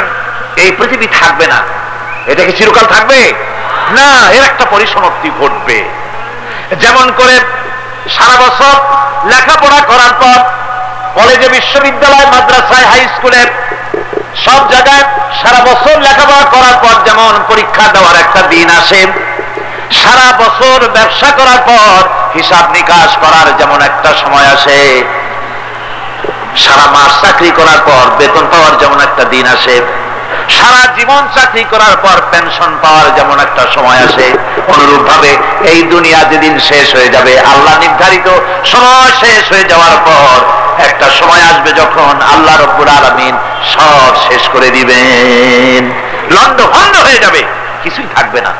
এই পৃথিবী থাকবে না, এটা কি চিরকাল থাকবে না? এর একটা পরিসমাপ্তি ঘটবে। যেমন করে সারা বছর লেখাপড়া করার পর কলেজে, বিশ্ববিদ্যালয়, মাদ্রাসায়, হাই স্কুলে সব জায়গায় সারা বছর লেখাপড়া করার পর যেমন পরীক্ষা দেওয়ার একটা দিন আসে, সারা বছর ব্যবসা করার পর হিসাব নিকাশ করার যেমন একটা সময় আসে, সারা মাস চাকরি করার পর বেতন পাওয়ার যেমন একটা দিন আসে, সারা জীবন চাকরি করার পর পেনশন পাওয়ার যেমন একটা সময় আসে, অনুরূপ ভাবে এই দুনিয়া যেদিন শেষ হয়ে যাবে, আল্লাহ নির্ধারিত সময় শেষ হয়ে যাওয়ার পর একটা সময় আসবে যখন আল্লাহ রব্বুল আলামিন সব শেষ করে দিবেন, লন্ডভন্ড হয়ে যাবে, কিছুই থাকবে না।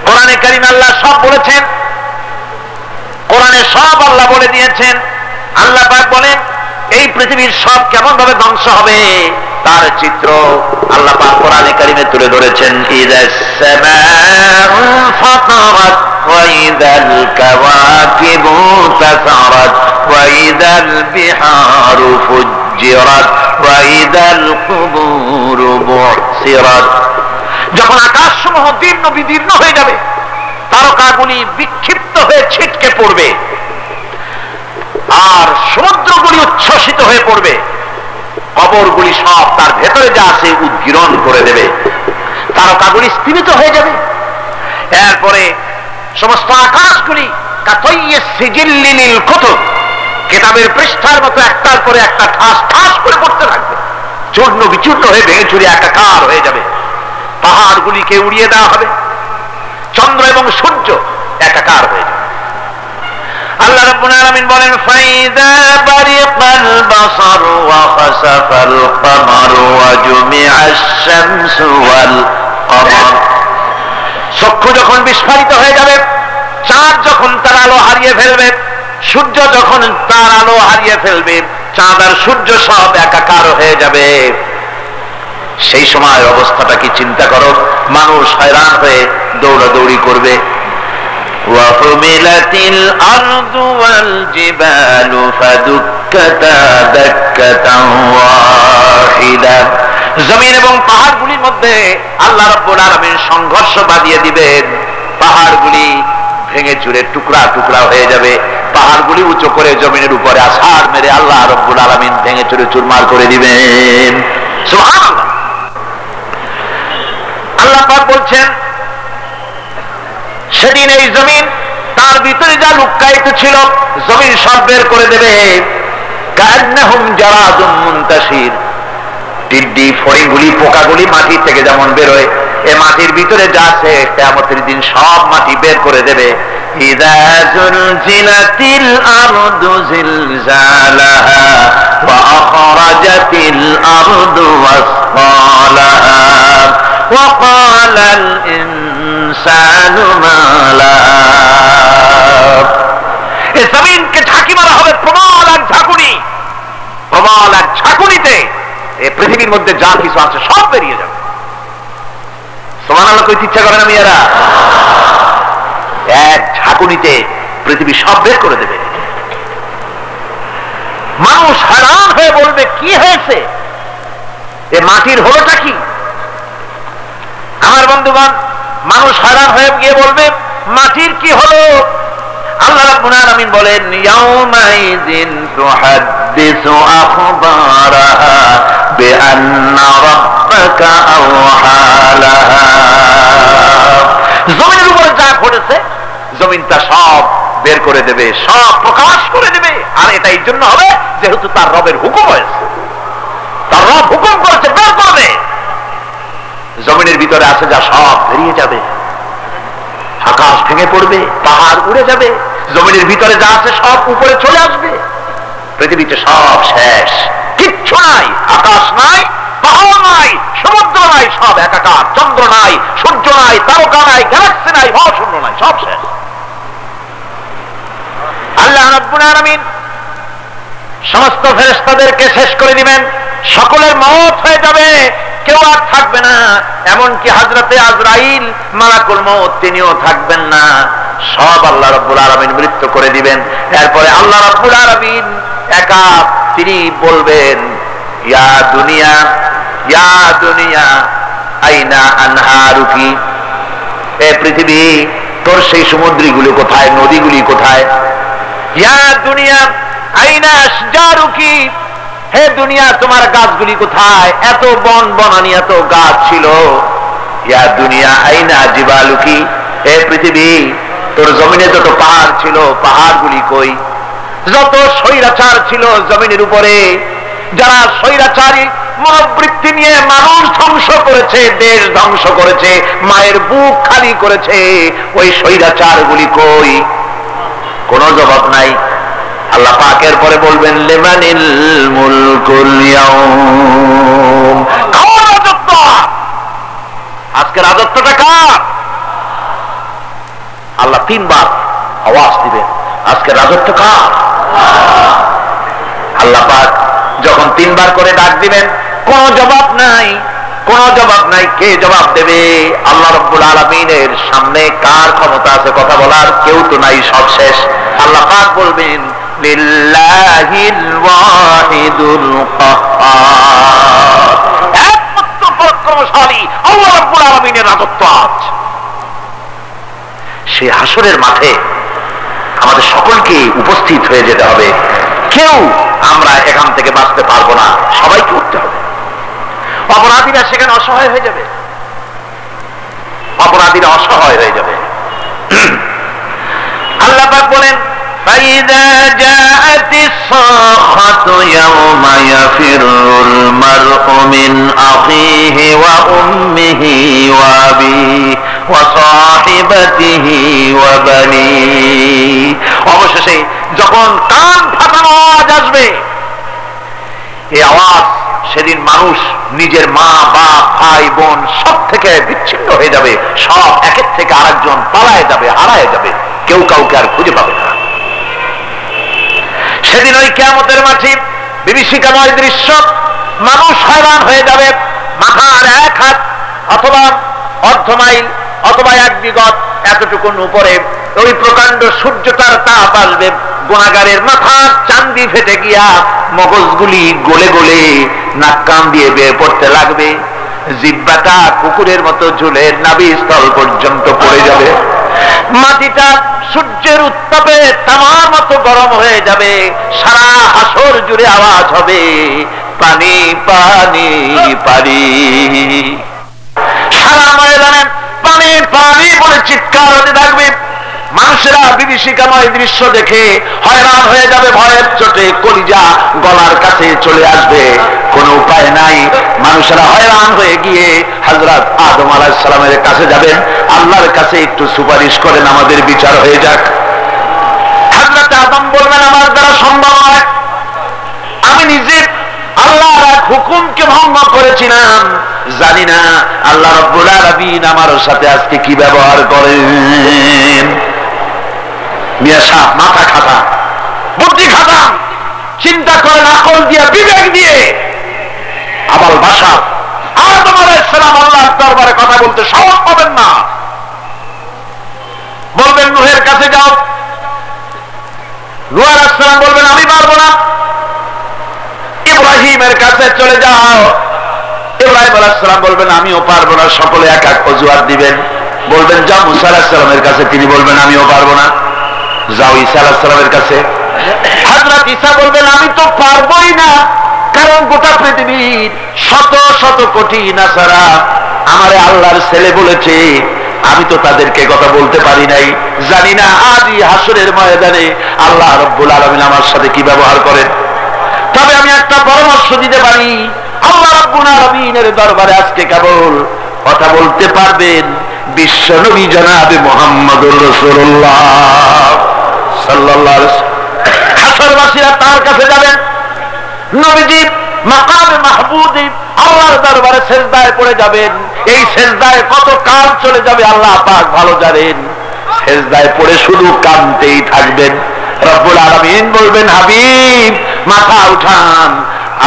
কোরআনে কারীম আল্লাহ সব বলেছেন, কোরআনে সব আল্লাহ বলে দিয়েছেন। আল্লাহ পাক বলেন এই পৃথিবীর সব কেমন ভাবে ধ্বংস হবে তার চিত্র আল্লাহ পাক কোরআনে কারীমে তুলে ধরেছেন। ইযাস সামাউ ফাতারাত ওয়া ইযাল কাওয়াকিবু তাসারাত ওয়া ইযাল বিহারু ফুজ্জিরাত ওয়া ইযাল কুবুরু বুসিরাত। যখন আকাশসমূহ দীর্ণ বিদীর্ণ হয়ে যাবে, তারকাগুলি বিক্ষিপ্ত হয়ে ছিটকে পড়বে, আর সমুদ্রগুলি উচ্ছ্বসিত হয়ে পড়বে, কবরগুলি সব তার ভেতরে যা আছে উদ্গীরণ করে দেবে, তারকাগুলি স্থিমিত হয়ে যাবে। এরপরে সমস্ত আকাশগুলি কাতাইয়ে সিজিল্লিল কুতুব, কিতাবের পৃষ্ঠার মতো একটার পরে একটা ঠাস ঠাস করে পড়তে থাকবে, চূর্ণ বিচূর্ণ হয়ে ভেঙে চুরে একাকার হয়ে যাবে। পাহাড়গুলিকে উড়িয়ে দেওয়া হবে, চন্দ্র এবং সূর্য একাকার হয়ে যাবে। আল্লাহ রাব্বুল আলামিন বলেন ফাইযা বারিকাল বাসার ওয়া খাসাফাল কমারু ওয়া জুমিআশ শামসু ওয়াল কমার। চক্ষু যখন বিস্ফারিত হয়ে যাবে, চাঁদ যখন তার আলো হারিয়ে ফেলবে, সূর্য যখন তার আলো হারিয়ে ফেলবে, চাঁদ আর সূর্য সব একাকার হয়ে যাবে, সেই সময় অবস্থাটা কি চিন্তা করো। মানুষ হয়রান হয়ে দৌড়াদৌড়ি করবে। وَحُمِلَتِ الْأَرْضُ وَالْجِبَالُ فَدُكَّتَا دَكَّةً وَاحِدَةً। জমিন এবং পাহাড়গুলির মধ্যে আল্লাহ রাব্বুল আলামিন সংঘর্ষ বাঁধিয়ে দিবেন, পাহাড়গুলি ভেঙে চুরে টুকরা টুকরা হয়ে যাবে, পাহাড়গুলি উঁচু করে জমিনের উপরে আছাড় মেরে আল্লাহ রাব্বুল আলামিন ভেঙে চুরে চুরমার করে দিবেন। সুবহানাল্লাহ। আল্লাহ পাক বলছেন সেদিন এই জমিন তার ভিতরে যা লুক্কায়িত ছিল জমিন সব বের করে দেবে। কান্নাহুম জারাদুম মুনতাশির, টিড্ডি ফড়িংগুলি পোকাগুলি মাটি থেকে যেমন বেরোয়, এ মাটির ভিতরে যা আছে কিয়ামতের দিন সব মাটি বের করে দেবে। ইযা যুলজিলাতিল আরদু জিলজালাহা ওয়া আখরাজাতিল আরদু আসফালাহা ওয়া ক্বালাল ইনসানু মা লাহা। এই জমিনকে ঝাঁকি মারা হবে প্রবল এক ঝাঁকুনি, প্রবল এক ঝাঁকুনিতে এই পৃথিবীর মধ্যে যা কিছু আছে সব বেরিয়ে যাবে। সুবহানাল্লাহ কইতে ইচ্ছা করে না মেয়েরা? এক ঝাঁকুনিতে পৃথিবী সব বের করে দেবে। মানুষ হারান হয়ে বলবে কি হয়েছে, এ মাটির হলোটা কি? আমার বন্ধুগণ, মানুষ হারান হয়ে গিয়ে বলবে মাটির কি হলো? আল্লাহ রাব্বুল আলামিন বলেন ইয়াউমাইযিন তুহাদ্দিসু আখবারাহা বিআন্না রাব্বাকা আওহা লাহা। জমিনের উপরে যা ঘটেছে জমিনটা সব বের করে দেবে, সব প্রকাশ করে দেবে। আর এটা এই জন্য হবে যেহেতু তার রবের হুকুম হয়েছে, তার রব হুকুম করেছে বের করবে। জমিনের ভিতরে আছে যা সব বেরিয়ে যাবে, আকাশ ভেঙে পড়বে, পাহাড় উড়ে যাবে, জমিনের ভিতরে যা আছে সব উপরে চলে আসবে। পৃথিবীতে সব শেষ, কিচ্ছু নাই, আকাশ নাই, পাহাড় নাই, সমুদ্র নাই, সব একাকার। চন্দ্র নাই, সূর্য নাই, তারকা নাই, গ্যালাক্সি নাই, মহাশূন্য নাই, সব শেষ। আল্লাহ রাব্বুল আলামিন সমস্ত ফেরেশতাদেরকে শেষ করে দিবেন, সকলের মওত হয়ে যাবে, কেউ আর থাকবে না। এমনকি হযরতে আজরাইল মালাকুল মউত তিনিও থাকবেন না, সব আল্লাহ রাব্বুল আলামিন মৃত্যু করে দিবেন। এরপরে আল্লাহ রাব্বুল আলামিন একা তিনি বলবেন ইয়া দুনিয়া ইয়া দুনিয়া আইনা আনহারুকি, এ পৃথিবী তোর সেই সমুদ্রগুলি কোথায়, নদীগুলি কোথায়? ইয়া দুনিয়া আইনা আশজারুকি, হে দুনিয়া তোমার গাছগুলি কোথায়? এত বন বনানি, এত গাছ ছিল। ইয়া দুনিয়া আইনা জিবালুকি, হে পৃথিবী তোর জমিনে যত পাহাড় ছিল পাহাড়গুলি কই? যত স্বৈরাচার ছিল জমিনের উপরে, যারা স্বৈরাচারী মনোবৃত্তি নিয়ে মানুষ ধ্বংস করেছে, দেশ ধ্বংস করেছে, মায়ের বুক খালি করেছে, ওই স্বৈরাচারগুলি কই? কোনো জবাব নাই। আল্লাহ পাকের পরে বলবেন লিমানিল মুলকুল ইয়াউম, কার রাজত্ব? আজকে রাজত্বটা কার? আল্লাহ তিনবার আওয়াজ দিবেন, আজকে রাজত্ব কার? আল্লাহ পাক যখন তিনবার করে ডাক দিবেন, কোনো জবাব নাই, কোনো জবাব নাই। কে জবাব দেবে? আল্লাহ রাব্বুল আলামিনের সামনে কার ক্ষমতা আছে কথা বলার? কেউ তো নাই, সব শেষ। আল্লাহ পাক বলবেন লিল্লাহিল ওয়াহিদুল কাহ্হার, একমাত্র পরাক্রমশালী আল্লাহ রাব্বুল আলামিনের রাজত্ব আজ। সেই হাসরের মাঠে আমাদের সকলকে উপস্থিত হয়ে যেতে হবে। কেউ আমরা এখান থেকে বাঁচতে পারবো না, সবাইকে উঠতে হবে। অপরাধীরা সেখানে অসহায় হয়ে যাবে, অপরাধীরা অসহায় হয়ে যাবে। আল্লাহ পাক বলেন فَإِذَا جَاءَتِ الصَّاخَّةُ يَوْمَ يَفِرُّ الْمَرْءُ مِنْ أَخِيهِ وَأُمِّهِ وَأَبِيهِ وَصَاحِبَتِهِ وَبَنِيهِ। অবশেষে যখন কান ফাটানো আওয়াজ আসবে, এই আওয়াজ সেদিন মানুষ নিজের মা বাপ ভাই বোন সব থেকে বিচ্ছিন্ন হয়ে যাবে, সব একের থেকে আরেকজন পালায় যাবে, হারায় যাবে, কেউ কাউকে আর খুঁজে পাবে না। সেদিন ওই কিয়ামতের মাঠে বিভীষিকাময় দৃশ্য, মানুষ হয়রান হয়ে যাবে। মাথার এক হাত অথবা অর্ধ মাইল অথবা এক বিগত এতটুকুন উপরে ওই প্রকাণ্ড সূর্যটার তাপ আসবে, গুনাহগারের মাথার চান্দি ফেটে গিয়া মগজগুলি গলে গলে নাক কান দিয়ে বেয়ে পড়তে লাগবে, জিহ্বাটা কুকুরের মতো ঝুলে নাভিস্থল পর্যন্ত পড়ে যাবে, মাটিটা সূর্যের উত্তাপে তামার মতো গরম হয়ে যাবে, সারা হাসর জুড়ে আওয়াজ হবে পানি পানি পানি। সারা ময়দানে পানি পানি বলে চিৎকার হতে থাকবে। মানুষেরা বিভীষিকাময় দৃশ্য দেখে হয়রান হয়ে যাবে, ভয়ের চোটে কলিজা গলার কাছে চলে আসবে, কোনো উপায় নাই। মানুষেরা হয়রান হয়ে গিয়ে হযরত আদম আলাইহিস সালামের কাছে যাবেন, আল্লাহর কাছে একটু সুপারিশ করেন আমাদের বিচার হয়ে যাক। হযরত আদম বলবেন আমার দ্বারা সম্ভব নয়, আমি নিজে আল্লাহর এক হুকুমকে ভঙ্গ করেছিলাম, জানি না আল্লাহ রাব্বুল আলামিন আমার সাথে আজকে কি ব্যবহার করেন। মিয়া সাহেব মাথা খাটা, বুদ্ধি খাটা, চিন্তা করেন আকল দিয়ে বিবেক দিয়ে। আবাল বাসা আদম আলাইহিস সালাম আল্লাহর দরবারে কথা বলতে সাহস পাবেন না। বলবেন নূহের কাছে যাও, নূহ আলাইহিস সালাম বলবেন আমি পারবো না। ইব্রাহিমের কাছে চলে যাও, ইব্রাহিম আলাইহিস সালাম বলবেন আমিও পারবো না। সকলে এক এক অজুহাত দিবেন। বলবেন যাও মুসা আলাইহিস সালামের কাছে, তিনি বলবেন আমিও পারবো না। যাও ঈসা আলাইহিস সালামের কাছে, হযরত ঈসা বলবেন আমি তো পারবোই না, কারণ গোটা পৃথিবীর শত শত কোটি নাসারা আমারে আল্লাহর ছেলে বলেছে, আমি তো তাদেরকে কথা বলতে পারি নাই, জানি না আজই হাসরের ময়দানে আল্লাহ রাব্বুল আলামিন আমার সাথে কি ব্যবহার করেন। তবে আমি একটা পরামর্শ দিতে পারি, আল্লাহ রাব্বুল আলামিনের দরবারে আজকে কেবল কথা বলতে পারবেন বিশ্ব নবী জনাবে মুহাম্মদুর রাসূলুল্লাহ সাল্লাল্লাহু আলাইহি ওয়াসাল্লাম। হাসরবাসীরা তার কাছে যাবেন, নবীজি মাকামে মাহমুদে আল্লাহর দরবারে সেজদায় পড়ে যাবেন। এই সেজদায় কত কাল চলে যাবে আল্লাহ পাক ভালো জানেন। সেজদায় পড়ে শুধু কাঁদতেই থাকবেন। রব্বুল আলামিন বলবেন হাবিব মাথা উঠান,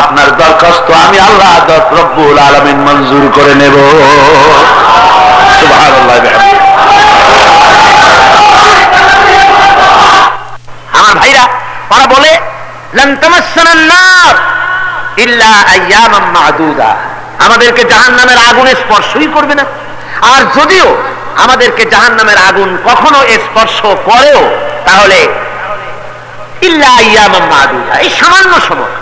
আপনার দরখাস্ত আমি আল্লাহ রব্বুল আলামিন মঞ্জুর করে নেব। সুবহানাল্লাহ। আমার ভাইরা ওরা বলে লান তামাসসানান নার ইল্লা আইয়ামান মা'দুদা, আমাদেরকে জাহান্নামের আগুন স্পর্শই করবে না। আর যদিও আমাদেরকে জাহান্নামের আগুন কখনো স্পর্শ করেও তাহলে ইল্লা আইয়ামান মা'দুদা, এই সামান্য সময়।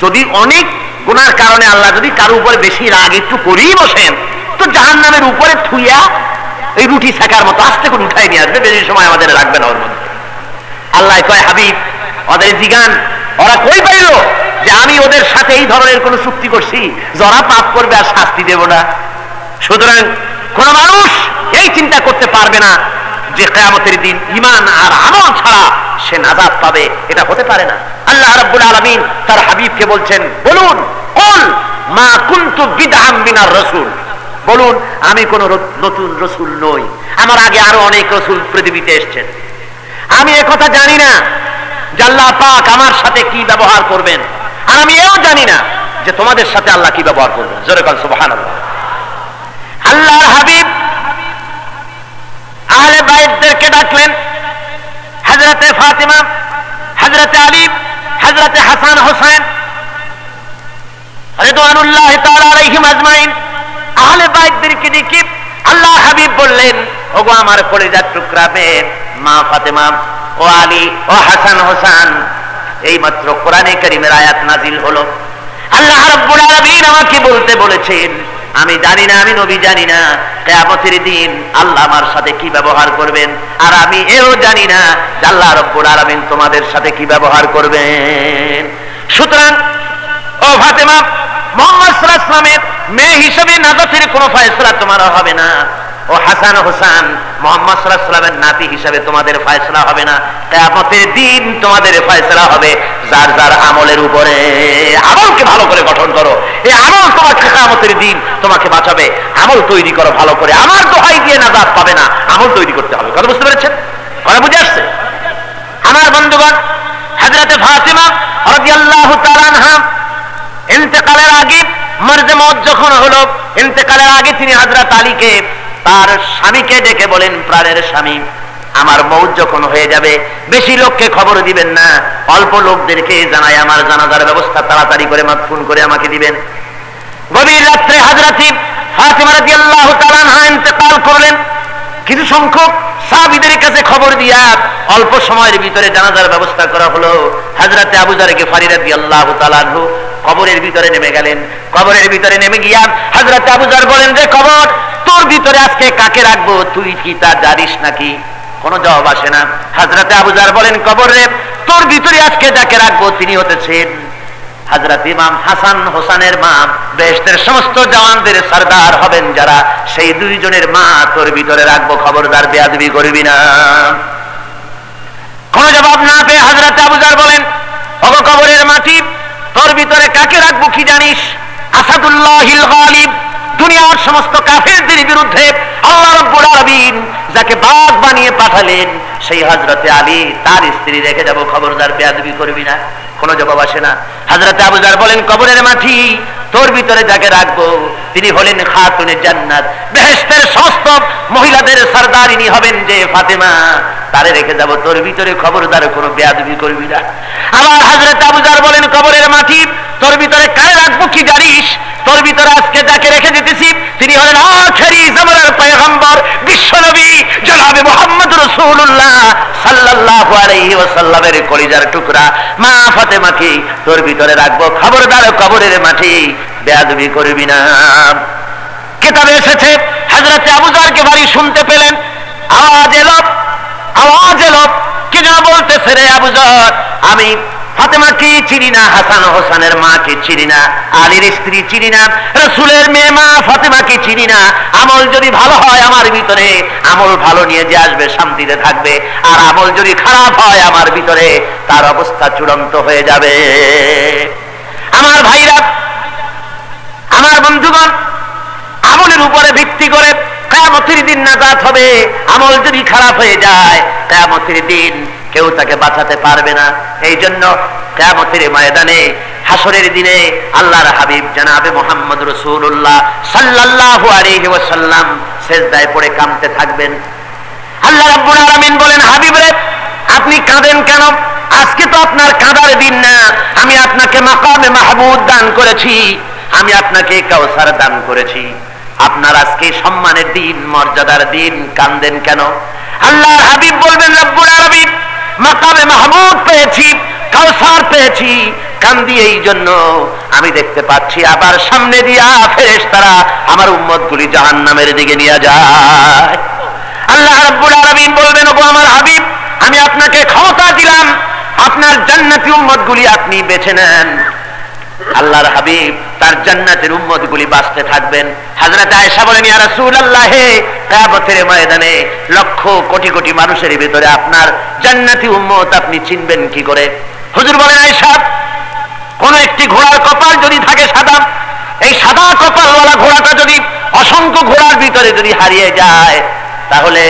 যদি অনেক গুনার কারণে আল্লাহ যদি কারো উপরে বেশি রাগ একটু করেই বসেন, তো জাহান্নামের উপরে থুইয়া এই রুটি শেখার মতো আস্তে করে উঠাই নিয়ে আসবে, বেশি সময় আমাদের রাখবে না ওর মধ্যে। আল্লাহ কয় হাবিব ওদের জিগান, ওরা কই পাইল যে আমি ওদের সাথে এই ধরনের কোন চুক্তি করছি যারা পাপ করবে আর শাস্তি দেব না। সুতরাং কোন মানুষ এই চিন্তা করতে পারবে না যে কিয়ামতের দিন ঈমান আর আমল ছাড়া সে নাজাত পাবে, এটা হতে পারে না। আল্লাহ রাব্বুল আলামিন তার হাবিবকে বলছেন, বলুন কুল মা কুনতু বিদআম মিনার রাসূল, বলুন আমি কোন নতুন রাসূল নই, আমার আগে আরো অনেক রাসূল পৃথিবীতে এসেছেন। আমি একথা জানি না যে আল্লাহ পাক আমার সাথে কি ব্যবহার করবেন, আর আমি এও জানি না যে তোমাদের সাথে আল্লাহ কি ব্যবহার করবেন। জোরে বল সুবহানাল্লাহ। আল্লাহর হাবিব আহলে বাইতদেরকে ডাকলেন, হযরতে ফাতিমা, হযরতে আলী, হযরতে হাসান হোসেন রিদওয়ানুল্লাহি তাআলা আলাইহিম আজমাইন, আহলে বাইতদেরকে ডেকে আল্লাহ হাবিব বললেন, ওগো আমার কলিজার টুকরা মেয়ে মা ফাতেমা, ও আলী, ও হাসান হোসেন, এই মাত্র কোরআনে কারীমের আয়াত নাজিল হলো। আল্লাহ রাব্বুল আলামিন আমাকে বলতে বলেছেন, আমি জানি না, আমি নবী জানি না কিয়ামতের দিন আল্লাহ আমার সাথে কি ব্যবহার করবেন, আর আমি এও জানি না যে আল্লাহ রাব্বুল আলামিন তোমাদের সাথে কি ব্যবহার করবেন। সুতরাং ও ফাতেমা, মুহাম্মদ সাল্লাল্লাহু আলাইহি ওয়াসাল্লামের মেয়ে হিসেবে নাজাতের কোনো ফয়সালা তোমার হবে না। ও হাসান হোসেন, মুহাম্মদ সাল্লাল্লাহু আলাইহি ওয়াসাল্লামের নাতি হিসেবে তোমাদের ফয়সালা হবে না। কিয়ামতের দিন তোমাদের ফয়সালা হবে যার যার আমলের উপরে। আমলকে ভালো করে গঠন করো, এই আমল তোমাকে কিয়ামতের দিন তোমাকে বাঁচাবে। আমল তৈরি করো ভালো করে, আমার দোহাই দিয়ে নাজাত পাবে না, আমল তৈরি করতে হবে। কথা বুঝতে পেরেছেন? কথা বুঝে আসছে? আমার বন্ধুগণ, হযরতে ফাতিমা রাদিয়াল্লাহু তাআলা আনহা ইন্তেকালের আগে, মরজে মওত যখন হলো, ইন্তেকালের আগে তিনি হযরত আলীকে তার স্বামীকে ডেকে বলেন, প্রাণের স্বামী, আমার মওত যখন হয়ে যাবে বেশি লোককে খবর দিবেন না, অল্প লোকদেরকে জানাই আমার জানাজার ব্যবস্থা তাড়াতাড়ি করে ফোন করে আমাকে দিবেন। গভীর রাত্রে হযরত ফাতিমা রাদিয়াল্লাহু তাআলা আনহা ইন্তেকাল করলেন। কিছু সংখ্যক সাহাবীদের কাছে খবর দিয়া অল্প সময়ের ভিতরে জানাজার ব্যবস্থা করা হলো। হযরত আবু যার গিফারী রাদিয়াল্লাহু তাআলা আনহু কবরের ভিতরে নেমে গেলেন। কবরের ভিতরে নেমে গিয়া হযরত আবু যার বলেন যে, কবর তোর ভিতরে আজকে কাকে রাখবো, তুই কি তা জানিস নাকি? কোনো জবাব আসে না। হযরত আবু যার বলেন, কবর রে, তোর ভিতরে আজকে যাকে রাখবো তিনি হতেছেন হযরত ইমাম হাসান হোসেনের মা, বেহেশতের সমস্ত জওয়ানদের সরদার হবেন যারা, সেই দুইজনের মা তোর ভিতরে রাখবো, খবরদার বেয়াদবি করবি না। কোন জবাব না পেয়ে হযরত আবু যার বলেন, ওগো কবরের মাটি, তোর ভিতরে কাকে রাখবো কি জানিস? আসাদুল্লাহিল গালিব, দুনিয়ার সমস্ত কাফেরদের বিরুদ্ধে আল্লাহ রাব্বুল আলামিন যাকে বাগ বানিয়ে পাঠান পাঠালেন সেই হযরতে আলী তার স্ত্রী রেখে যাব, খবরদার বেয়াদবি করবি না। কোনো জবাব আসে না। হযরতে আবু যার বলেন, কবরের মাটি তোর ভিতরে যাকে রাখবো তিনি হলেন খাতুনে জান্নাত, বেহেশতের সমস্ত মহিলাদের সরদারিনী হবেন যে ফাতেমা, তারে রেখে যাব তোর ভিতরে, খবরদার কোনো বেয়াদবি করবি না। আবার হযরতে আবু যার বলেন, কবরের মাটি তোর ভিতরে কারে রাখবো কি জানিস? তোর ভিতরে আজকে যাকে রেখে দিতেছি তিনি হলেন আখেরি জামানার পয়গম্বর বিশ্বনবী জনাবে মুহাম্মদ রাসূলুল্লাহ সাল্লাল্লাহু আলাইহি ওয়াসাল্লামের কলিজার টুকরা মা ফাতেমাকে তোর ভিতরে রাখবো, খবরদার কবরের মাটি বেয়াদবি করবি না। কিতাবে এসেছে হযরতে আবু যারকে বাড়ি শুনতে পেলেন, আওয়াজ এলো, কি যেন বলতেছে, রে আবু যার, আমি ফাতেমাকে চিনি না, হাসান হোসেনের মাকে চিনি না, আলীর স্ত্রী চিনি না, রাসূলের মেয়ে মা ফাতেমাকে চিনি না। আমল যদি ভালো হয় আমার ভিতরে, আমল ভালো নিয়ে যে আসবে শান্তিতে থাকবে, আর আমল যদি খারাপ হয় আমার ভিতরে তার অবস্থা চূড়ান্ত হয়ে যাবে। আমার ভাইরা, আমার বন্ধুগণ, আমলের উপরে ভিত্তি করে কিয়ামতের দিন নাজাত হবে। আমল যদি খারাপ হয়ে যায় কিয়ামতের দিন কেউ তাকে বাঁচাতে পারবে না। এই জন্য কিয়ামতের ময়দানে, হাসরের দিনে আল্লাহর হাবিব জনাবে মুহাম্মদ রাসূলুল্লাহ সাল্লাল্লাহু আলাইহি ওয়াসাল্লাম সিজদায় পড়ে কাঁদতে থাকবেন। আল্লাহ রাব্বুল আলামিন বলেন, হাবিব রে আপনি কাঁদেন কেন? আজকে তো আপনার কাঁদার দিন না, আমি আপনাকে মাকামে মাহমুদ দান করেছি, আমি আপনাকে কাউসার দান করেছি, আপনার আজকে সম্মানের দিন, মর্যাদার দিন, কাঁদেন কেন? আল্লাহর হাবিব বলবেন, রব্বুল আলামিন মাকামে মাহমুদ পেয়েছি, কাউসার পেয়েছি, কান্দি এই জন্য আমি দেখতে পাচ্ছি আবার সামনে দিয়া ফেরেশতারা আমার উম্মতগুলি জাহান্নামের দিকে নিয়ে যায়। আল্লাহ রাব্বুল আলামিন বলবেন, ওগো আমার হাবিব, আমি আপনাকে ক্ষমতা দিলাম, আপনার জান্নাতি উম্মতগুলি আপনি বেছে নেন। আল্লাহর হাবিব তার জান্নাতের উম্মতগুলি বাঁচতে থাকবেন। হযরত আয়েশা বলেন, ইয়া রাসূলুল্লাহ, কিয়ামতের ময়দানে লক্ষ কোটি কোটি মানুষের ভিতরে আপনার জান্নাতি উম্মত আপনি চিনবেন কি করে? হুজুর বলেন, আয়েশা, কোন একটি ঘোড়ার কপাল যদি থাকে সাদা, এই সাদা কপালওয়ালা ঘোড়াটা যদি অসংখ্য ঘোড়ার ভিতরে যদি হারিয়ে যায়, তাহলে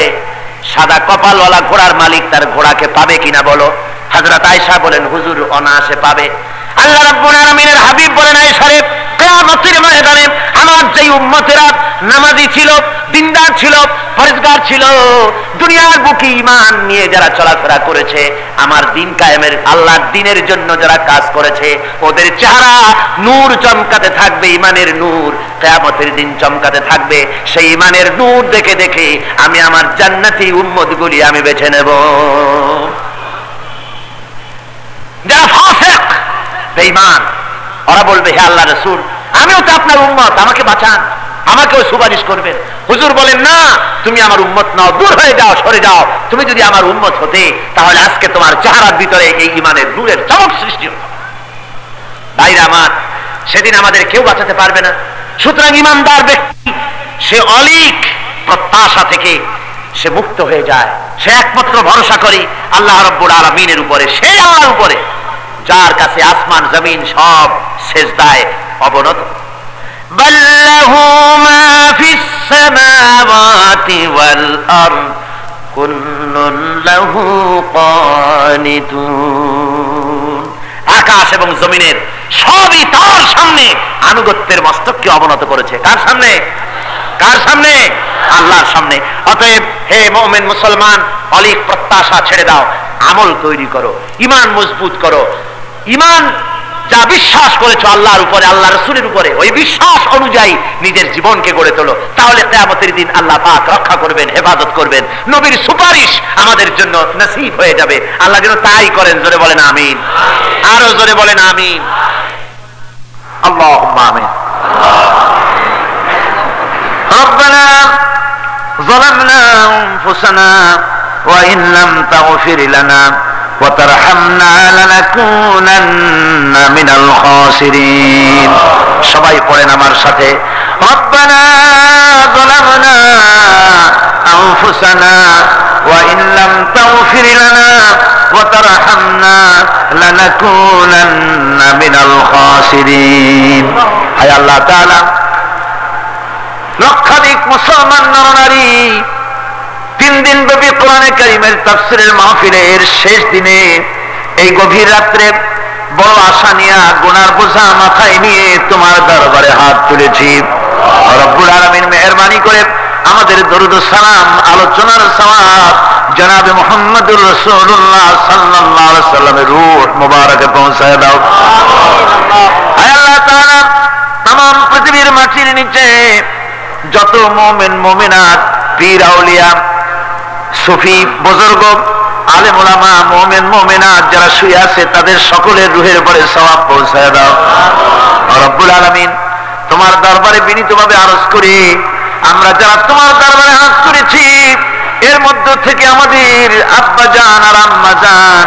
সাদা কপালওয়ালা ঘোড়ার মালিক তার ঘোড়াকে পাবে কিনা বলো? হযরত আয়েশা বলেন, হুজুর অনায়াসে পাবে। আল্লাহ রাব্বুল আলামিনের হাবিব বলেন, আয়েশা রে, কিয়ামতের ময়দানে আমার যেই উম্মতেরা নামাজি ছিল, দিনদার ছিল, পরেজগার ছিল, দুনিয়ার বুকে ঈমান নিয়ে যারা চলাফেরা করেছে, আমার দিন কায়েমের, আল্লাহর দিনের জন্য যারা কাজ করেছে, ওদের চেহারা নূর চমকাতে থাকবে, ঈমানের নূর কিয়ামতের দিন চমকাতে থাকবে। সেই ঈমানের নূর দেখে দেখে আমি আমার জান্নাতি উম্মতগুলি আমি বেছে নেব। যারা ফাসিক, বেঈমান, ওরা বলবে, হে আল্লাহর রাসূল, আমিও তো আপনার উম্মত, আমাকে বাঁচান, আমাকেও সুপারিশ করবেন। হুজুর বলেন, না, তুমি আমার উম্মত নাও, দূর হয়ে যাও, সরে যাও। তুমি যদি আমার উম্মত হতে, তাহলে আজকে তোমার চেহারার ভিতরে এই ঈমানের নূরের চমক সৃষ্টি হতো। ভাইরা আমার, সেদিন আমাদের কেউ বাঁচাতে পারবে না। সুতরাং ঈমানদার ব্যক্তি সে অলীক প্রত্যাশা থেকে সে মুক্ত হয়ে যায়, সে একমাত্র ভরসা করে আল্লাহ রাব্বুল আলামিনের উপরে, সেই আল্লাহর উপরে যার কাছে আসমান জমিন সব সিজদায় অবনত। বাল্লাহু মা ফিস সামাওয়াতি ওয়াল আরদ কুল্লুন লাহু কানিতুন। আকাশ এবং জমিনের সবই তার সামনে আনুগত্যের মস্তককে অবনত করেছে। কার সামনে? কার সামনে? আল্লাহর সামনে। অতএব হে মুমিন মুসলমান, অলীক প্রত্যাশা ছেড়ে দাও, আমল তৈরি করো, ঈমান মজবুত করো। ঈমান যা বিশ্বাস করেছো আল্লাহর উপরে, আল্লাহ রাসূলের উপরে, ওই বিশ্বাস অনুযায়ী নিজের জীবনকে গড়ে তোলো। তাহলে কিয়ামতের দিন আল্লাহ পাক রক্ষা করবেন, হেফাজত করবেন, নবীর সুপারিশ আমাদের জন্য নসিব হয়ে যাবে। আল্লাহ যেন তাই করেন। জোরে বলেন আমিন, আরো জোরে বলেন আমিন। আল্লাহুম্মা আমিন। ربنا ظلمنا أنفسنا وإن لم تغفر لنا وترحمنا لنكونن من الخاسرين। সবাই পড়েন আমার সাথে, ربنا ظلمنا أنفسنا وإن لم تغفر لنا وترحمنا لنكونن من الخاسرين। হায় আল্লাহ তাআলা, লক্ষাধিক মুসলমান নরনারী 3 দিন ব্যাপী কোরআনে কারীমের তাফসীরের মাহফিলের শেষ দিনে এই গভীর রাত্রে বড় আশা নিয়ে গুনার বোঝা মাথায় নিয়ে তোমার দরবারে হাত তুলেছি। রব্বুল আলামিন মেহেরবানি করে আমাদের দরুদ ও সালাম আলোচনার সওয়াব জনাবে মুহাম্মদুর রাসূলুল্লাহ সাল্লাল্লাহু আলাইহি সাল্লামের রূহ মুবারকে পৌঁছায় দাও। আয় আল্লাহ তাআলা, तमाम পৃথিবীর মাটির নিচে যত মুমিন মুমিনাত, পীর আউলিয়া, সুফি বুজুর্গ, আলেম ওলামা, মুমিন মুমিনাত যারা শুয়ে আছে তাদের সকলের রূহের উপরে সওয়াব পৌঁছায় দাও। রব্বুল আলামিন, তোমার দরবারে বিনীতভাবে আরজ করি, আমরা যারা তোমার দরবারে হাত তুলেছি এর মধ্য থেকে আমাদের আব্বা জান আর আম্মা জান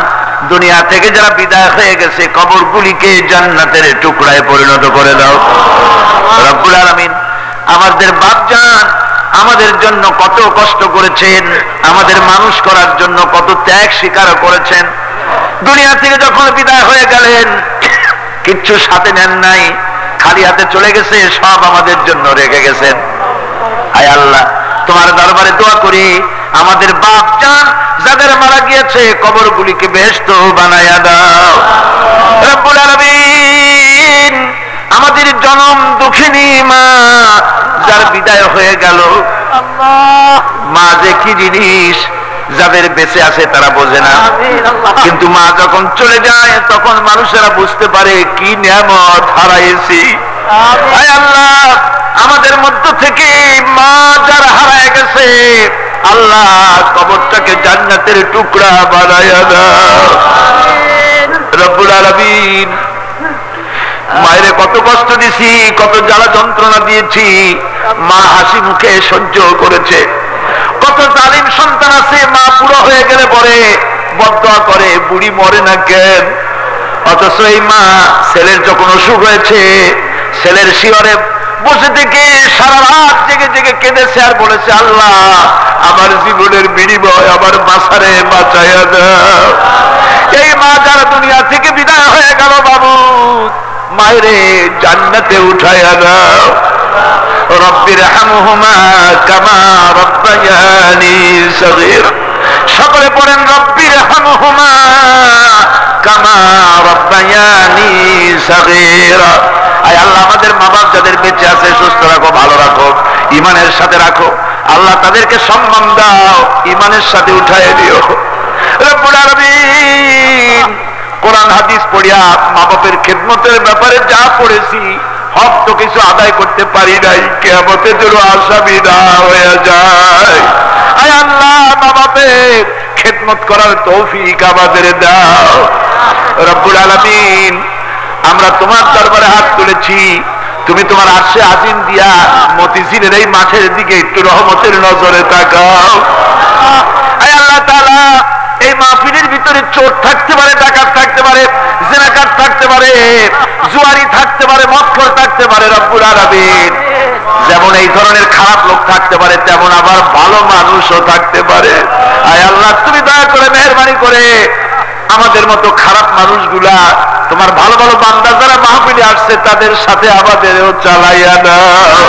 দুনিয়া থেকে যারা বিদায় হয়ে গেছে কবরগুলিকে জান্নাতের টুকরায় পরিণত করে দাও। রব্বুল আলামিন, আমাদের বাপ জান আমাদের জন্য কত কষ্ট করেছেন, আমাদের মানুষ করার জন্য কত ত্যাগ স্বীকার করেছেন। দুনিয়া থেকে যখন বিদায় হয়ে গেলেন কিচ্ছু সাথে নেন নাই, খালি হাতে চলে গেছে, সব আমাদের জন্য রেখে গেছেন। আয় আল্লাহ, তোমার দরবারে দোয়া করি আমাদের বাপ জান যাদের মারা গিয়েছে কবরগুলিকে বেহেশত বানায়া দাও। রব্বুল আলামিন, আমাদের জনম দুঃখিনী মা যার বিদায় হয়ে গেল, মা যে কি জিনিস যাদের বেঁচে আছে তারা বোঝে না, কিন্তু মা যখন চলে যায় তখন মানুষেরা বুঝতে পারে কি নিয়ামত হারাইছি। আয় আল্লাহ, আমাদের মধ্য থেকে মা যারা হারায় গেছে আল্লাহ কবরটাকে জান্নাতের টুকরা বানায়া দাও। রব্বুল আলামিন, মায়ের কত কষ্ট দিছি, কত জ্বালা যন্ত্রণা দিয়েছি, মা হাসি মুখে সহ্য করেছে। কত জালিম সন্তান আছে মা বুড়ো হয়ে গেলে পরে বদদোয়া করে, বুড়ি মরে না কেন? অথচ এই মা ছেলের যখন অসুখ হয়েছে ছেলের শিয়রে বসে থেকে সারা রাত জেগে জেগে কেঁদেছে আর বলেছে, আল্লাহ আমার জীবনের বিনিময় আমার বাসারে বাঁচাইয়া দাও। এই মা যারা দুনিয়া থেকে বিদায় হয়ে গেল বাবু, মায়েরে জান্নাতে উঠাইয়া দাও। রব্বির হামহুমা কামা রব্বায়ানি সগীর। সকলে পড়েন রব্বির হামহুমা কামা রব্বায়ানি সগীর। আয় আল্লাহ, আমাদের মা বাপ যাদের বেঁচে আছে সুস্থ রাখো, ভালো রাখো, ইমানের সাথে রাখো। আল্লাহ তাদেরকে সম্মান দাও, ইমানের সাথে উঠাইয়া দিও। রব্বুল আলামিন, কোরআন হাদিস পড়িয়া মা বাপের খেদমতের ব্যাপারে যা পড়েছি হক তো কিছু আদায় করতে পারি নাই, কিয়ামতের জন্য আসামি না হয়ে যায়। আয় আল্লাহ, মা বাপের খেদমত করার তৌফিক আমাদের দাও। রব্বুল আলামিন, আমরা তোমার দরবারে হাত তুলেছি, তুমি তোমার আরশে আজিম দিয়া মতিঝিলের এই মাঠের দিকে একটু রহমতের নজরে তাকাও। আয় আল্লাহ তাআলা, এই মাহফিলের ভিতরে চোর থাকতে পারে, ডাকাত থাকতে পারে, জিনাকার থাকতে পারে, জুয়ারি থাকতে পারে, মদখোর থাকতে পারে। রব্বুল আলামিন, যেমন এই ধরনের খারাপ লোক থাকতে পারে তেমন আবার ভালো মানুষও থাকতে পারে। আয় আল্লাহ, তুমি দয়া করে মেহেরবানি করে আমাদের মতো খারাপ মানুষগুলা তোমার ভালো ভালো বান্দা যারা মাহফিলে আসছে তাদের সাথে আমাদেরও চালাইয়া দাও।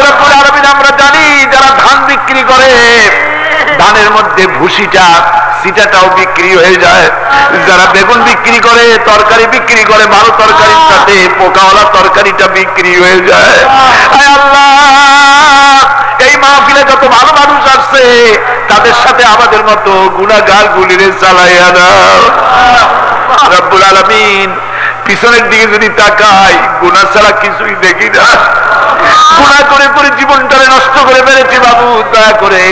রব্বুল আলামিন, আমরা জানি যারা ধান বিক্রি করে ধানের মধ্যে ভুসিটা সিটাটাও বিক্রি হয়ে যায়, যারা বেগুন বিক্রি করে, তরকারি বিক্রি করে, ভালো তরকারির সাথে পোকাওয়ালা তরকারিটা বিক্রি হয়ে যায়। আয় আল্লাহ, এই মাহফিলে যত ভালো মানুষ আসছে তাদের সাথে আমাদের মতো গুনাহগার গুলিরে চালাইয়া দাও। রব্বুল আলামিন, পিছনের দিকে যদি তাকাই গুনাহ ছাড়া কিছুই দেখি না। গুনাহ করে করে জীবনটারে নষ্ট করে ফেলেছি বাবু, দয়া করে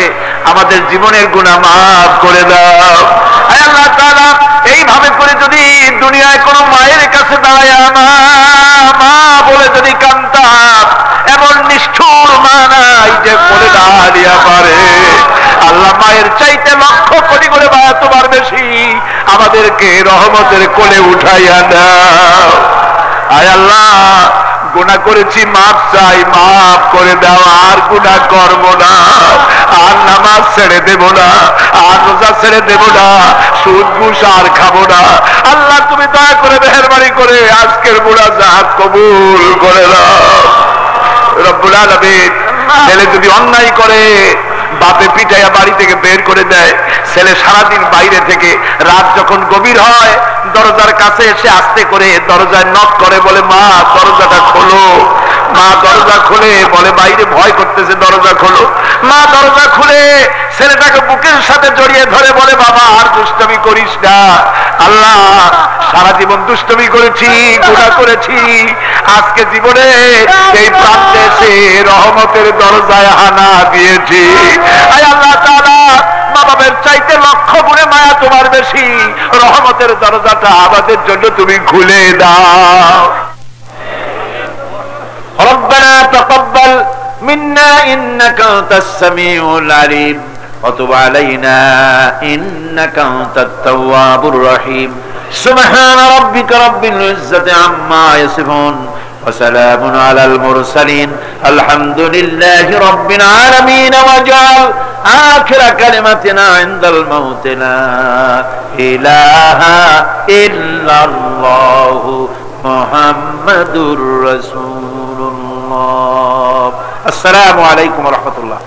আমাদের জীবনের গুনাহ মাফ করে দাও। আয় আল্লাহ তাআলা, এইভাবে করে যদি দুনিয়ায় কোনো মায়ের কাছে দাঁড়ায় মা মা বলে যদি কাঁদতাম, এমন নিষ্ঠুর মা নাই যে বলে দাঁড়িয়ে পারে। আল্লাহ, মায়ের চাইতে লক্ষ কোটি করে মায়া তোমার বেশি, আমাদেরকে রহমতের কোলে উঠাইয়া দাও। আয় আল্লাহ, গুনাহ করেছি, মাফ চাই, মাফ করে দাও, আর গুনাহ করব না, আর নামাজ ছেড়ে দেব না, আর রোজা ছেড়ে দেব না, সুদ ঘুষ আর খাবো না। আল্লাহ, তুমি দয়া করে মেহেরবানি করে আজকের মুনাজাত কবুল করে নাও। রব্বুল আলামিন, ছেলে যদি অন্যায় করে বাপে পিটাইয়া বাড়ি থেকে বের করে করে দেয়। ছেলে সারাদিন বাইরে থেকে রাত যখন গভীর হয় দরজার কাছে এসে আস্তে করে দরজায় নক করে, বলে মা দরজাটা খোলো। মা দরজা খুলে বলে বাইরে ভয় করতেছে, দরজা খোলো। মা দরজা খুলে ছেলেটাকে বুকের সাথে জড়িয়ে ধরে বলে বাবা আর দুষ্টমি করিস না, আল্লাহ সারা জীবন দুষ্টমি করেছি, গুনাহ করেছি, আজকে জীবনে এই প্রান্তে এসে রহমতের দরজায় হানা দিয়েছি। আয় আল্লাহ তাআলা, মা বাবার চাইতে লক্ষ গুণে মায়া তোমার বেশি, রহমতের দরজাটা আমাদের জন্য তুমি খুলে দাও। ربنا تقبل منا إنك أنت السميع العليم وتب علينا إنك أنت التواب الرحيم سبحان ربك رب العزة عما يصفون وسلام على المرسلين الحمد لله رب العالمين واجعل آخر كلمتنا عند الموت لا إله إلا الله محمد رسول الله। السلام عليكم ورحمة الله।